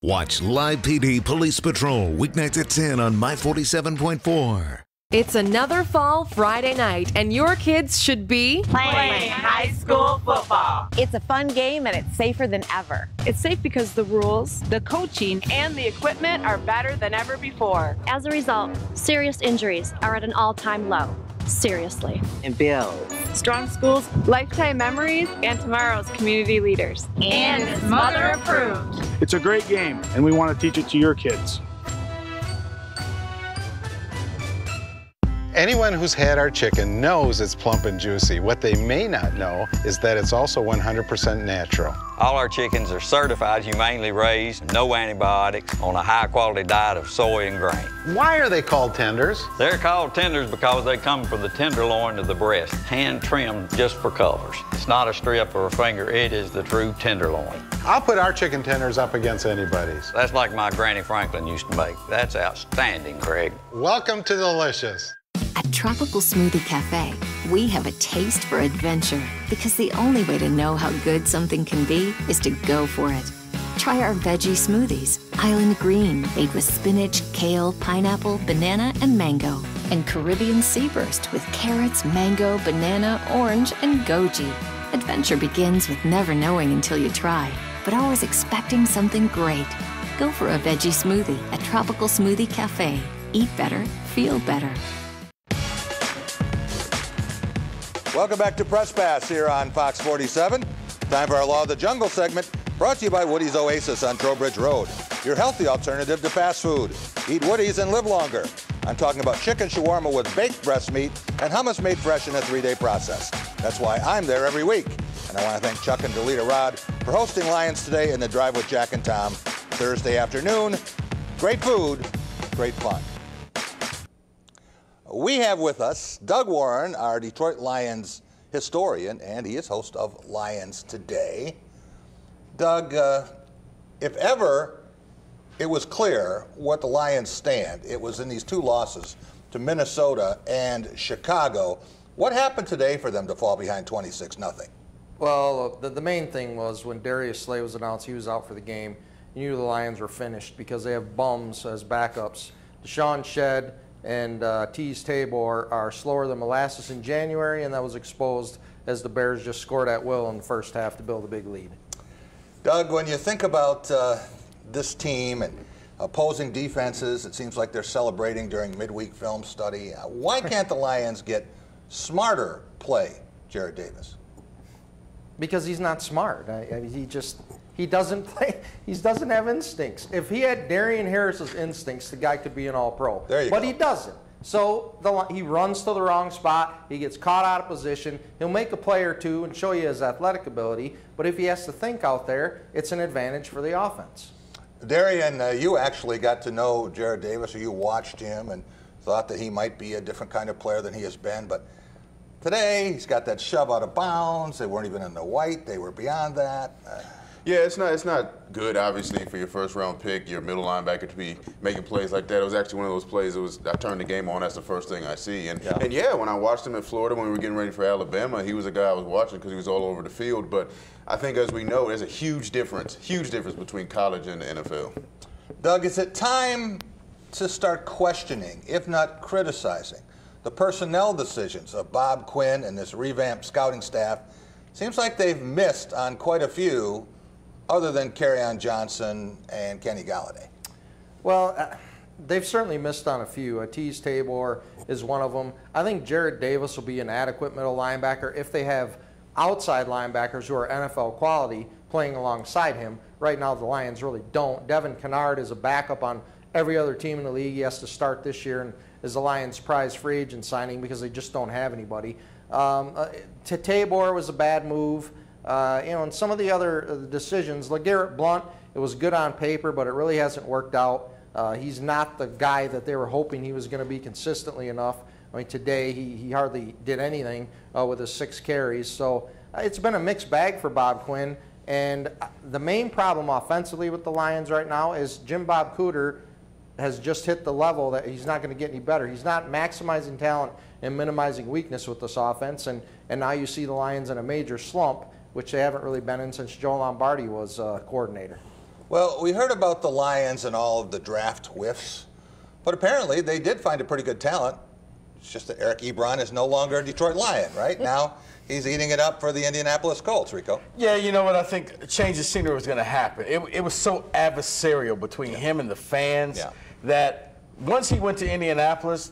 Watch Live PD Police Patrol weeknights at 10 on My 47.4. It's another fall Friday night, and your kids should be playing high school football. It's a fun game, and it's safer than ever. It's safe because the rules, the coaching, and the equipment are better than ever before. As a result, serious injuries are at an all-time low. Seriously. And builds strong schools, lifetime memories, and tomorrow's community leaders. And it's mother approved. It's a great game, and we want to teach it to your kids. Anyone who's had our chicken knows it's plump and juicy. What they may not know is that it's also 100% natural. All our chickens are certified, humanely raised, no antibiotics, on a high-quality diet of soy and grain. Why are they called tenders? They're called tenders because they come from the tenderloin of the breast, hand-trimmed just for colors. It's not a strip or a finger, it is the true tenderloin. I'll put our chicken tenders up against anybody's. That's like my Granny Franklin used to make. That's outstanding, Craig. Welcome to Delicious. At Tropical Smoothie Cafe, we have a taste for adventure because the only way to know how good something can be is to go for it. Try our veggie smoothies, Island Green, made with spinach, kale, pineapple, banana, and mango. And Caribbean Sea Burst with carrots, mango, banana, orange, and goji. Adventure begins with never knowing until you try, but always expecting something great. Go for a veggie smoothie at Tropical Smoothie Cafe. Eat better, feel better. Welcome back to Press Pass here on Fox 47. Time for our Law of the Jungle segment, brought to you by Woody's Oasis on Trowbridge Road, your healthy alternative to fast food. Eat Woody's and live longer. I'm talking about chicken shawarma with baked breast meat and hummus made fresh in a 3-day process. That's why I'm there every week. And I want to thank Chuck and Delita Rod for hosting Lions Today in the Drive with Jack and Tom Thursday afternoon. Great food Great fun. We have with us Doug Warren, our Detroit Lions historian, and he is host of Lions Today. Doug, if ever it was clear what the Lions stand, it was in these two losses to Minnesota and Chicago. What happened today for them to fall behind 26-0? Well, the main thing was when Darius Slay was announced he was out for the game, you knew the Lions were finished because they have bums as backups. Deshaun Shedd and Tease Tabor are slower than molasses in January, and that was exposed as the Bears just scored at will in the first half to build a big lead. Doug, when you think about this team and opposing defenses, it seems like they're celebrating during midweek film study. Why can't the Lions get smarter play, Jarrad Davis? Because he's not smart. He doesn't play. He doesn't have instincts. If he had Darian Harris's instincts, the guy could be an All-Pro. But he doesn't. So he runs to the wrong spot. He gets caught out of position. He'll make a play or two and show you his athletic ability. But if he has to think out there, it's an advantage for the offense. Darian, you actually got to know Jarrad Davis, or you watched him and thought that he might be a different kind of player than he has been. But today, he's got that shove out of bounds. They weren't even in the white. They were beyond that. Yeah, it's not good, obviously, for your first-round pick, your middle linebacker, to be making plays like that. It was actually one of those plays. I turned the game on. That's the first thing I see. And when I watched him in Florida when we were getting ready for Alabama, he was a guy I was watching because he was all over the field. But I think, as we know, there's a huge difference between college and the NFL. Doug, is it time to start questioning, if not criticizing, the personnel decisions of Bob Quinn and this revamped scouting staff? Seems like they've missed on quite a few, other than Kerryon Johnson and Kenny Galladay. Well, they've certainly missed on a few. Tease Tabor is one of them. I think Jarrad Davis will be an adequate middle linebacker if they have outside linebackers who are NFL quality playing alongside him. Right now, the Lions really don't. Devin Kennard is a backup on every other team in the league. He has to start this year and is the Lions' prize free agent signing because they just don't have anybody. To Tabor was a bad move. And some of the other decisions, LeGarrette Blount, it was good on paper, but it really hasn't worked out. He's not the guy that they were hoping he was going to be consistently enough. I mean, today he hardly did anything with his 6 carries. So it's been a mixed bag for Bob Quinn. And the main problem offensively with the Lions right now is Jim Bob Cooter has just hit the level that he's not going to get any better. He's not maximizing talent and minimizing weakness with this offense. And now you see the Lions in a major slump, which they haven't really been in since Joe Lombardi was coordinator. Well, we heard about the Lions and all of the draft whiffs, but apparently they did find a pretty good talent. It's just that Eric Ebron is no longer a Detroit Lion, right? Now he's eating it up for the Indianapolis Colts, Rico. Yeah, you know what? I think a change of scenery was going to happen. It was so adversarial between him and the fans that once he went to Indianapolis,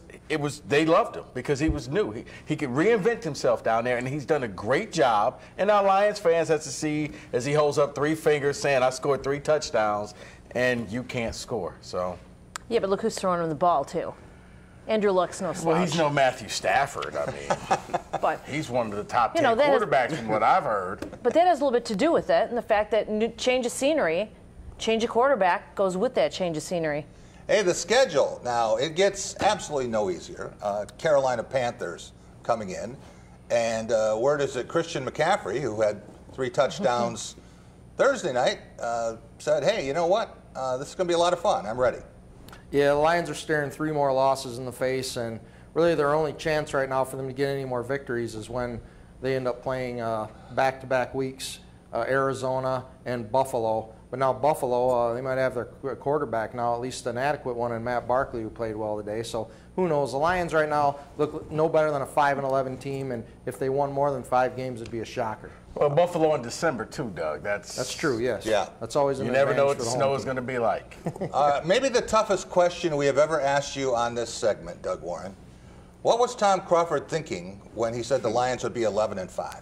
they loved him because he was new. He could reinvent himself down there, and he's done a great job. And our Lions fans have to see as he holds up 3 fingers saying, I scored 3 touchdowns, and you can't score. So. Yeah, but look who's throwing him the ball, too. Andrew Luck's no slouch. Well, he's no Matthew Stafford. I mean, but he's one of the top 10 quarterbacks from what I've heard. But that has a little bit to do with it, and the fact that change of scenery, change of quarterback goes with that change of scenery. Hey, the schedule now, it gets absolutely no easier. Carolina Panthers coming in, and word is that Christian McCaffrey, who had 3 touchdowns Thursday night, said, hey, you know what? This is going to be a lot of fun. I'm ready. Yeah, the Lions are staring 3 more losses in the face, and really their only chance right now for them to get any more victories is when they end up playing back-to-back weeks, Arizona and Buffalo. But now Buffalo, they might have their quarterback now, at least an adequate one, in Matt Barkley, who played well today. So who knows? The Lions right now look no better than a 5-11 team, and if they won more than 5 games, it'd be a shocker. Well, Buffalo in December too, Doug. That's true. Yes. Yeah. That's always an You never know what the snow team is going to be like. Maybe the toughest question we have ever asked you on this segment, Doug Warren. What was Tom Crawford thinking when he said the Lions would be 11-5?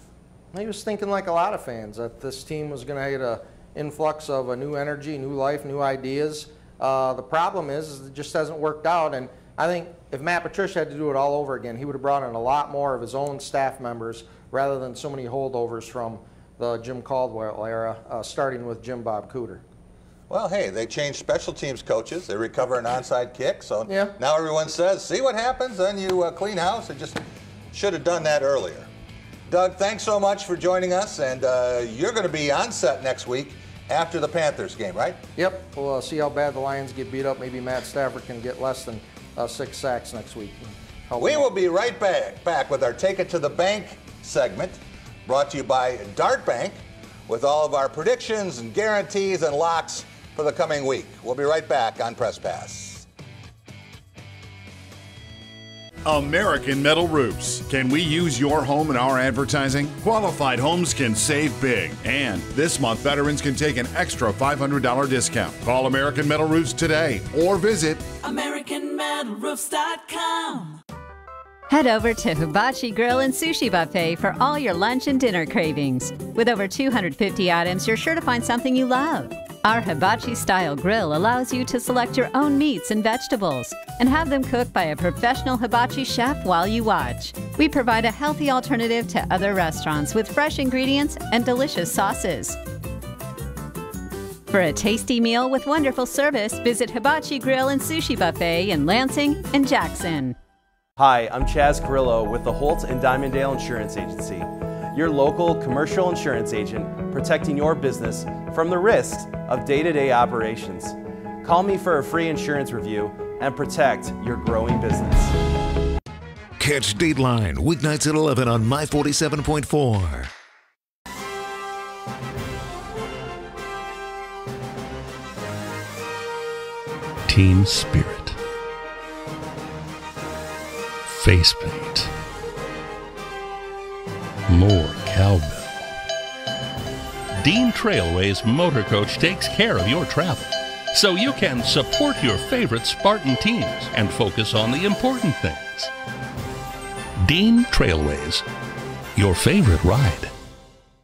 He was thinking, like a lot of fans, that this team was going to get an influx of a new energy, new life, new ideas. The problem is it just hasn't worked out. And I think if Matt Patricia had to do it all over again, he would have brought in a lot more of his own staff members rather than so many holdovers from the Jim Caldwell era, starting with Jim Bob Cooter. Well, hey, they changed special teams coaches. They recover an onside kick. So now everyone says, see what happens? Then you clean house. They just should have done that earlier. Doug, thanks so much for joining us. And you're going to be on set next week after the Panthers game, right? Yep. We'll see how bad the Lions get beat up. Maybe Matt Stafford can get less than 6 sacks next week. We will be right back with our Take It to the Bank segment, brought to you by Dart Bank, with all of our predictions and guarantees and locks for the coming week. We'll be right back on Press Pass. American Metal Roofs. Can we use your home in our advertising? Qualified homes can save big. And this month, veterans can take an extra $500 discount. Call American Metal Roofs today or visit AmericanMetalRoofs.com. Head over to Hibachi Grill and Sushi Buffet for all your lunch and dinner cravings. With over 250 items, you're sure to find something you love. Our hibachi-style grill allows you to select your own meats and vegetables and have them cooked by a professional hibachi chef while you watch. We provide a healthy alternative to other restaurants with fresh ingredients and delicious sauces. For a tasty meal with wonderful service, visit Hibachi Grill and Sushi Buffet in Lansing and Jackson. Hi, I'm Chaz Carrillo with the Holt and Diamonddale Insurance Agency, your local commercial insurance agent protecting your business from the risks of day-to-day operations. Call me for a free insurance review and protect your growing business. Catch Dateline weeknights at 11 on My 47.4. Team spirit. Face paint. More cowbell. Dean Trailway's Motor Coach takes care of your travel, so you can support your favorite Spartan teams and focus on the important things. Dean Trailways, your favorite ride.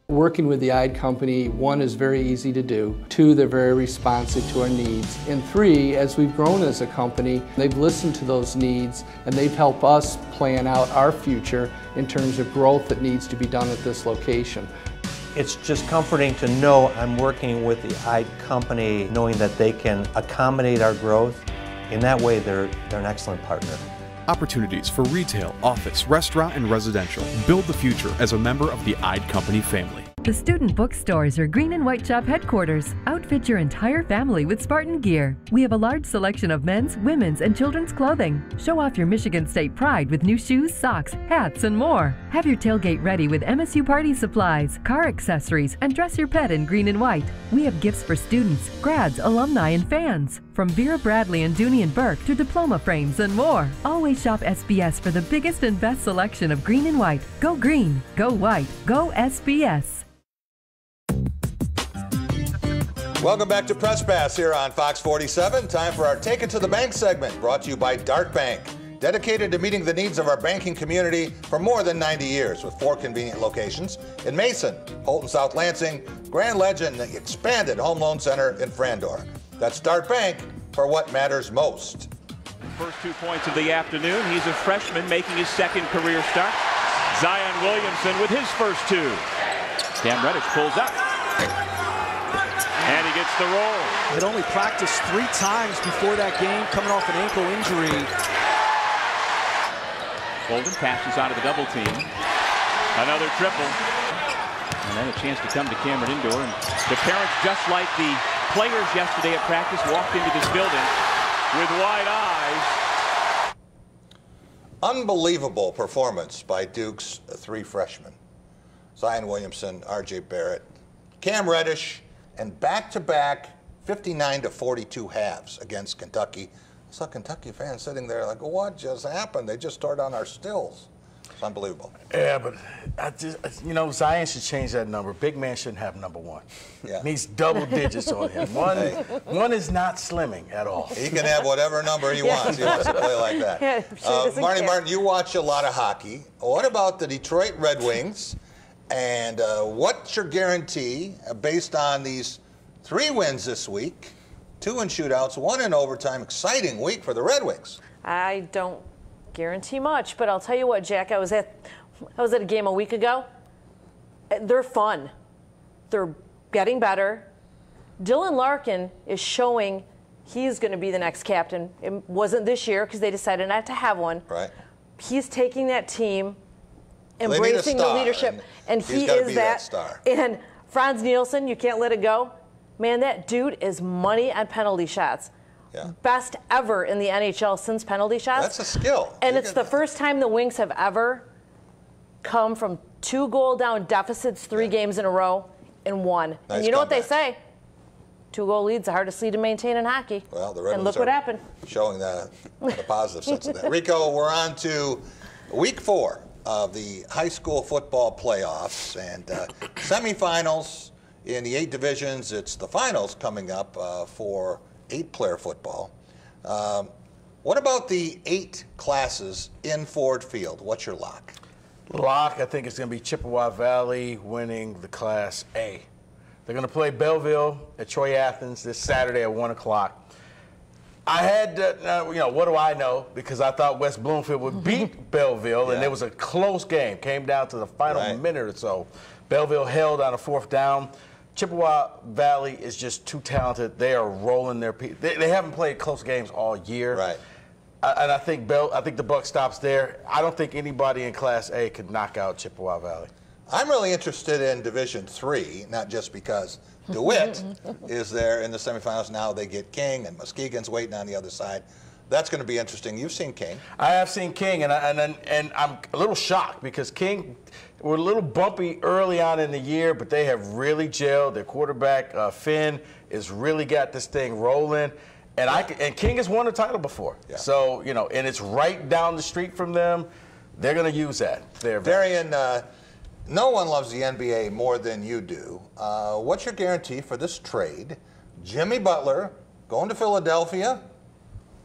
Working with the IDE company, 1, is very easy to do. 2, they're very responsive to our needs. And 3, as we've grown as a company, they've listened to those needs and they've helped us plan out our future in terms of growth that needs to be done at this location. It's just comforting to know I'm working with the IDE company, knowing that they can accommodate our growth. In that way, they're an excellent partner. Opportunities for retail, office, restaurant, and residential. Build the future as a member of the IDE company family. The student bookstores are Green and White Shop headquarters. Outfit your entire family with Spartan gear. We have a large selection of men's, women's, and children's clothing. Show off your Michigan State pride with new shoes, socks, hats, and more. Have your tailgate ready with MSU party supplies, car accessories, and dress your pet in green and white. We have gifts for students, grads, alumni, and fans. From Vera Bradley and Dooney and Burke to diploma frames and more. Always shop SBS for the biggest and best selection of green and white. Go green, go white, go SBS. Welcome back to Press Pass here on Fox 47. Time for our Take It to the Bank segment, brought to you by Dart Bank. Dedicated to meeting the needs of our banking community for more than 90 years, with 4 convenient locations in Mason, Holton, South Lansing, Grand Legend, and the expanded Home Loan Center in Frandor. That's Dart Bank for what matters most. First 2 points of the afternoon. He's a freshman making his second career start. Zion Williamson with his first 2. Cam Reddish pulls up. And he gets the roll. Had only practiced 3 times before that game, coming off an ankle injury. Golden passes out of the double team. Another triple. And then a chance to come to Cameron Indoor. And the parents, just like the players yesterday at practice, walked into this building with wide eyes. Unbelievable performance by Duke's 3 freshmen. Zion Williamson, R.J. Barrett, Cam Reddish, and back-to-back 59-42 halves against Kentucky. I saw Kentucky fans sitting there like, what just happened? They just tore down our stills. It's unbelievable. Yeah, but Zion should change that number. Big man shouldn't have number 1. Yeah. Needs double digits on him. One is not slimming at all. He can have whatever number he wants. He wants to play like that. Marty Martin, you watch a lot of hockey. What about the Detroit Red Wings? And what's your guarantee based on these 3 wins this week, 2 in shootouts, 1 in overtime? Exciting week for the Red Wings. I don't guarantee much, but I'll tell you what, Jack, I was at a game a week ago. They're fun. They're getting better. Dylan Larkin is showing he's going to be the next captain. It wasn't this year because they decided not to have one. Right. He's taking that team, embracing the leadership, and he is that star. And Franz Nielsen, you can't let it go. Man, that dude is money on penalty shots. Yeah. Best ever in the NHL since penalty shots. That's a skill. And it's the first time the Wings have ever come from 2-goal down deficits 3 games in a row and won. Nice and you know what they comeback. say? 2-goal leads, the hardest lead to maintain in hockey. Well, the Red and Wings look what are happened. showing the positive sense of that. Rico, we're on to week 4 of the high school football playoffs and semifinals in the 8 divisions. It's the finals coming up for 8-player football. What about the 8 classes in Ford Field? What's your lock? Lock, I think it's going to be Chippewa Valley winning the Class A. They're going to play Belleville at Troy Athens this Saturday at 1 o'clock. I had, what do I know? Because I thought West Bloomfield would beat Belleville, and it was a close game. Came down to the final minute or so. Belleville held on a 4th down. Chippewa Valley is just too talented. They are rolling their people. They haven't played close games all year. Right. And I think the buck stops there. I don't think anybody in Class A could knock out Chippewa Valley. I'm really interested in Division 3, not just because DeWitt is there in the semifinals. Now they get King, and Muskegon's waiting on the other side. That's going to be interesting. You've seen King. I have seen King, and I'm a little shocked because King were a little bumpy early on in the year, but they have really gelled. Their quarterback, Finn, has really got this thing rolling. And King has won a title before. Yeah. So, and it's right down the street from them. They're going to use that. Darian, no one loves the NBA more than you do. What's your guarantee for this trade? Jimmy Butler going to Philadelphia,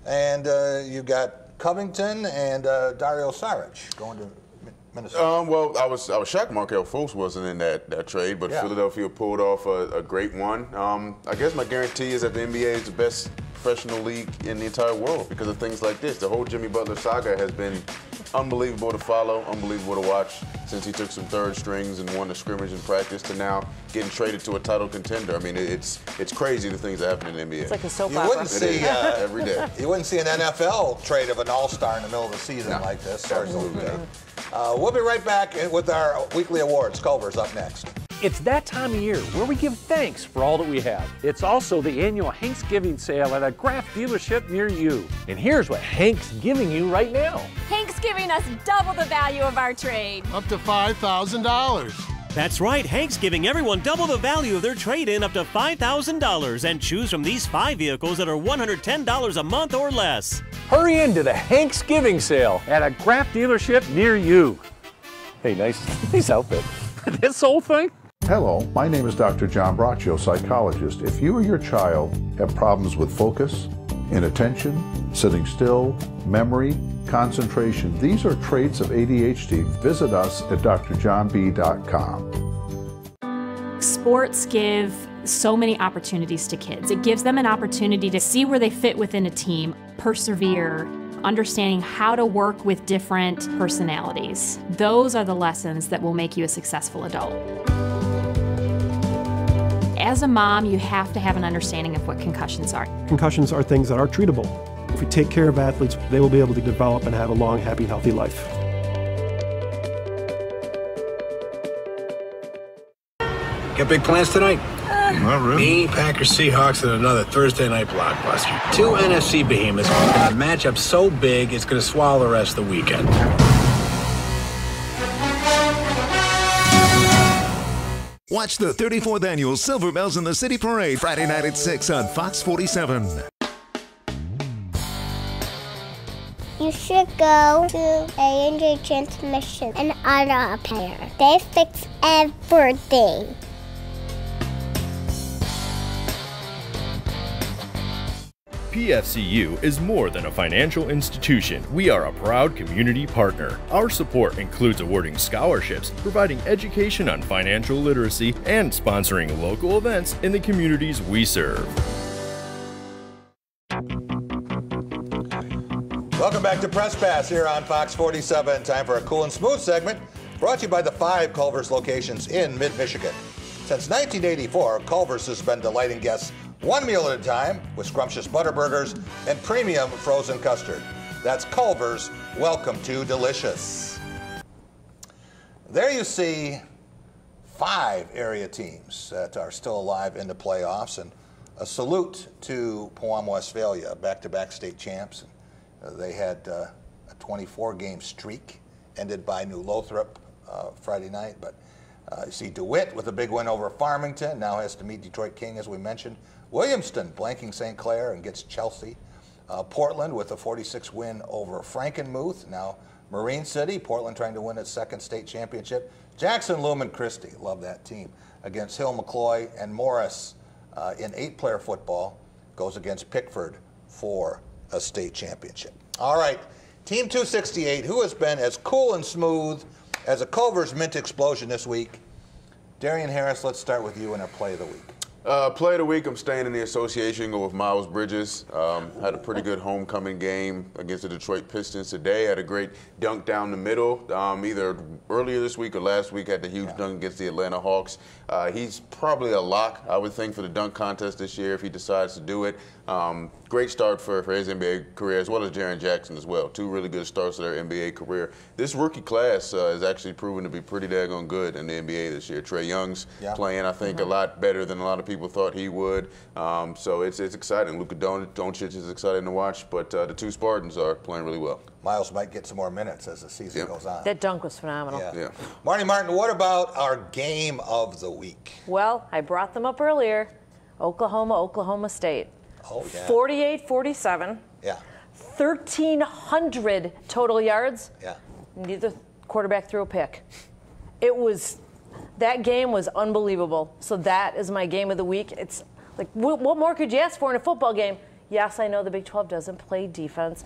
and you've got Covington and Dario Saric going to Minnesota. Well, I was shocked Markelle Fultz wasn't in that trade, but Philadelphia pulled off a great one. I guess my guarantee is that the NBA is the best professional league in the entire world because of things like this. The whole Jimmy Butler saga has been unbelievable to follow, unbelievable to watch since he took some third strings and won the scrimmage in practice to now getting traded to a title contender. I mean, it's crazy the things that happen in the NBA. It's like a soap opera. Wouldn't see every day. You wouldn't see an NFL trade of an all-star in the middle of the season like this. Absolutely. We'll be right back with our weekly awards. Culver's up next. It's that time of year where we give thanks for all that we have. It's also the annual Hanksgiving sale at a Graf dealership near you. And here's what Hank's giving you right now. Hank's giving us double the value of our trade. Up to $5,000. That's right, Hank's giving everyone double the value of their trade-in up to $5,000 and choose from these 5 vehicles that are $110 a month or less. Hurry into the Hanksgiving sale at a Graf dealership near you. Hey, nice outfit. This whole thing? Hello, my name is Dr. John Braccio, psychologist. If you or your child have problems with focus, inattention, sitting still, memory, concentration, these are traits of ADHD. Visit us at drjohnb.com. Sports give so many opportunities to kids. It gives them an opportunity to see where they fit within a team, persevere, understanding how to work with different personalities. Those are the lessons that will make you a successful adult. As a mom, you have to have an understanding of what concussions are. Concussions are things that are treatable. If we take care of athletes, they will be able to develop and have a long, happy, healthy life. Got big plans tonight? Not really. Me, Packers, Seahawks, and another Thursday night blockbuster. 2 NFC behemoths going to match up so big it's going to swallow the rest of the weekend. Watch the 34th Annual Silver Bells in the City Parade Friday night at 6 on Fox 47. You should go to A&J Transmission and Auto Repair. They fix everything. PFCU is more than a financial institution. We are a proud community partner. Our support includes awarding scholarships, providing education on financial literacy, and sponsoring local events in the communities we serve. Welcome back to Press Pass here on Fox 47. Time for a cool and smooth segment brought to you by the 5 Culver's locations in mid-Michigan. Since 1984, Culver's has been delighting guests one meal at a time with scrumptious butter burgers and premium frozen custard. That's Culver's. Welcome to delicious. There you see 5 area teams that are still alive in the playoffs, and a salute to Powam, Westphalia, back-to-back state champs. They had a 24-game streak ended by New Lothrop Friday night, but you see DeWitt with a big win over Farmington, now has to meet Detroit King, as we mentioned. Williamston blanking St. Clair and gets Chelsea. Portland with a 46 win over Frankenmuth. Now Marine City, Portland trying to win its 2nd state championship. Jackson Lumen Christie, love that team, against Hill McCloy, and Morris in 8-player football goes against Pickford for a state championship. All right, Team 268, who has been as cool and smooth as a Culver's mint explosion this week? Darian Harris, let's start with you in our play of the week. Play of the week, I'm staying in the association, go with Miles Bridges. Had a pretty good homecoming game against the Detroit Pistons today. Had a great dunk down the middle. Either earlier this week or last week, had the huge dunk against the Atlanta Hawks. He's probably a lock, I would think, for the dunk contest this year if he decides to do it. Great start for his NBA career, as well as Jaren Jackson as well. 2 really good starts to their NBA career. This rookie class has actually proven to be pretty daggone good in the NBA this year. Trae Young's playing, I think, a lot better than a lot of people thought he would. So it's exciting. Luka Doncic is exciting to watch, but the 2 Spartans are playing really well. Miles might get some more minutes as the season goes on. That dunk was phenomenal. Yeah. Marty Martin, what about our game of the week? Well, I brought them up earlier. Oklahoma State. Oh, yeah. 48-47. Yeah. 1,300 total yards. Yeah. Neither quarterback threw a pick. That game was unbelievable. So that is my game of the week. It's like, what more could you ask for in a football game? Yes, I know the Big 12 doesn't play defense,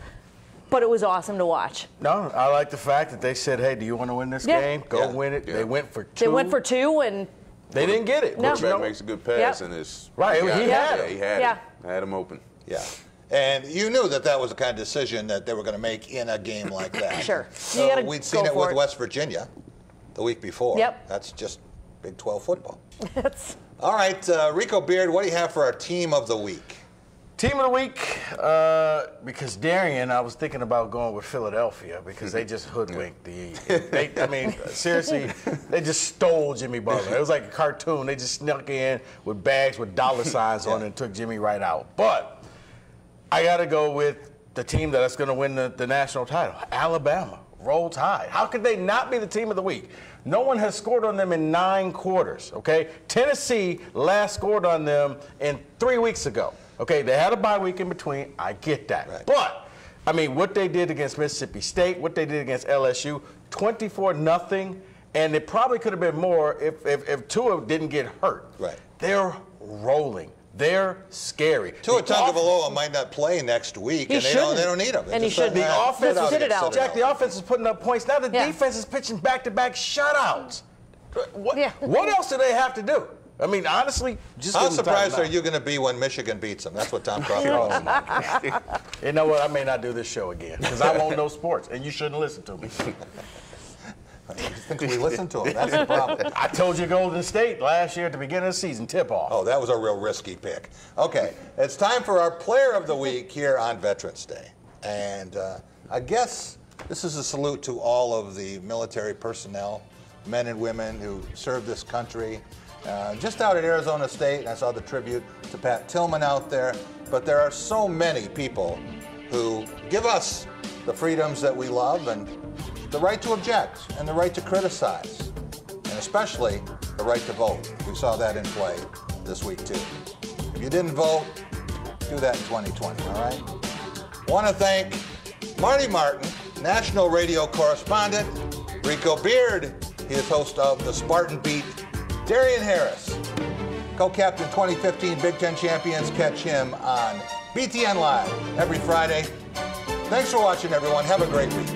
but it was awesome to watch. No, I like the fact that they said, hey, do you want to win this game? Go win it. Yeah. They went for 2. They went for 2, and they didn't get it. No. Quarterback makes a good pass, and it's right. He had it. He had him open. Yeah. And you knew that was the kind of decision that they were going to make in a game like that. Sure. We'd seen it with West Virginia the week before. Yep. That's just Big 12 football. All right, Rico Beard, what do you have for our team of the week? Team of the week, because Darian, I was thinking about going with Philadelphia because they just hoodwinked the. I mean, seriously, they just stole Jimmy Butler. It was like a cartoon. They just snuck in with bags with dollar signs on it and took Jimmy right out. But I got to go with the team that's going to win the national title, Alabama. Roll Tide. How could they not be the team of the week? No one has scored on them in 9 quarters, okay? Tennessee last scored on them in 3 weeks ago. Okay, they had a bye week in between. I get that. Right. But, I mean, what they did against Mississippi State, what they did against LSU, 24-0, and it probably could have been more if Tua didn't get hurt. Right. They're rolling. They're scary. Tua Tagovailoa might not play next week, and they don't need him. And he should. The offense, Jack, the offense is putting up points. Now the defense is pitching back-to-back shutouts. What else do they have to do? I mean, honestly, just how surprised are you going to be when Michigan beats them? That's what Tom Crawford calls. You know what? I may not do this show again because I won't know sports, and you shouldn't listen to me. Since we listened to him, that's the problem. I told you Golden State last year at the beginning of the season, tip-off. Oh, that was a real risky pick. Okay, it's time for our Player of the Week here on Veterans Day. And I guess this is a salute to all of the military personnel, men and women who serve this country. Just out at Arizona State, and I saw the tribute to Pat Tillman out there, but there are so many people who give us the freedoms that we love and the right to object and the right to criticize, and especially the right to vote. We saw that in play this week too. If you didn't vote, do that in 2020, all right? Want to thank Marty Martin, national radio correspondent, Rico Beard, he is host of the Spartan Beat, Darian Harris, co-captain 2015 Big Ten champions. Catch him on BTN Live every Friday. Thanks for watching, everyone. Have a great week.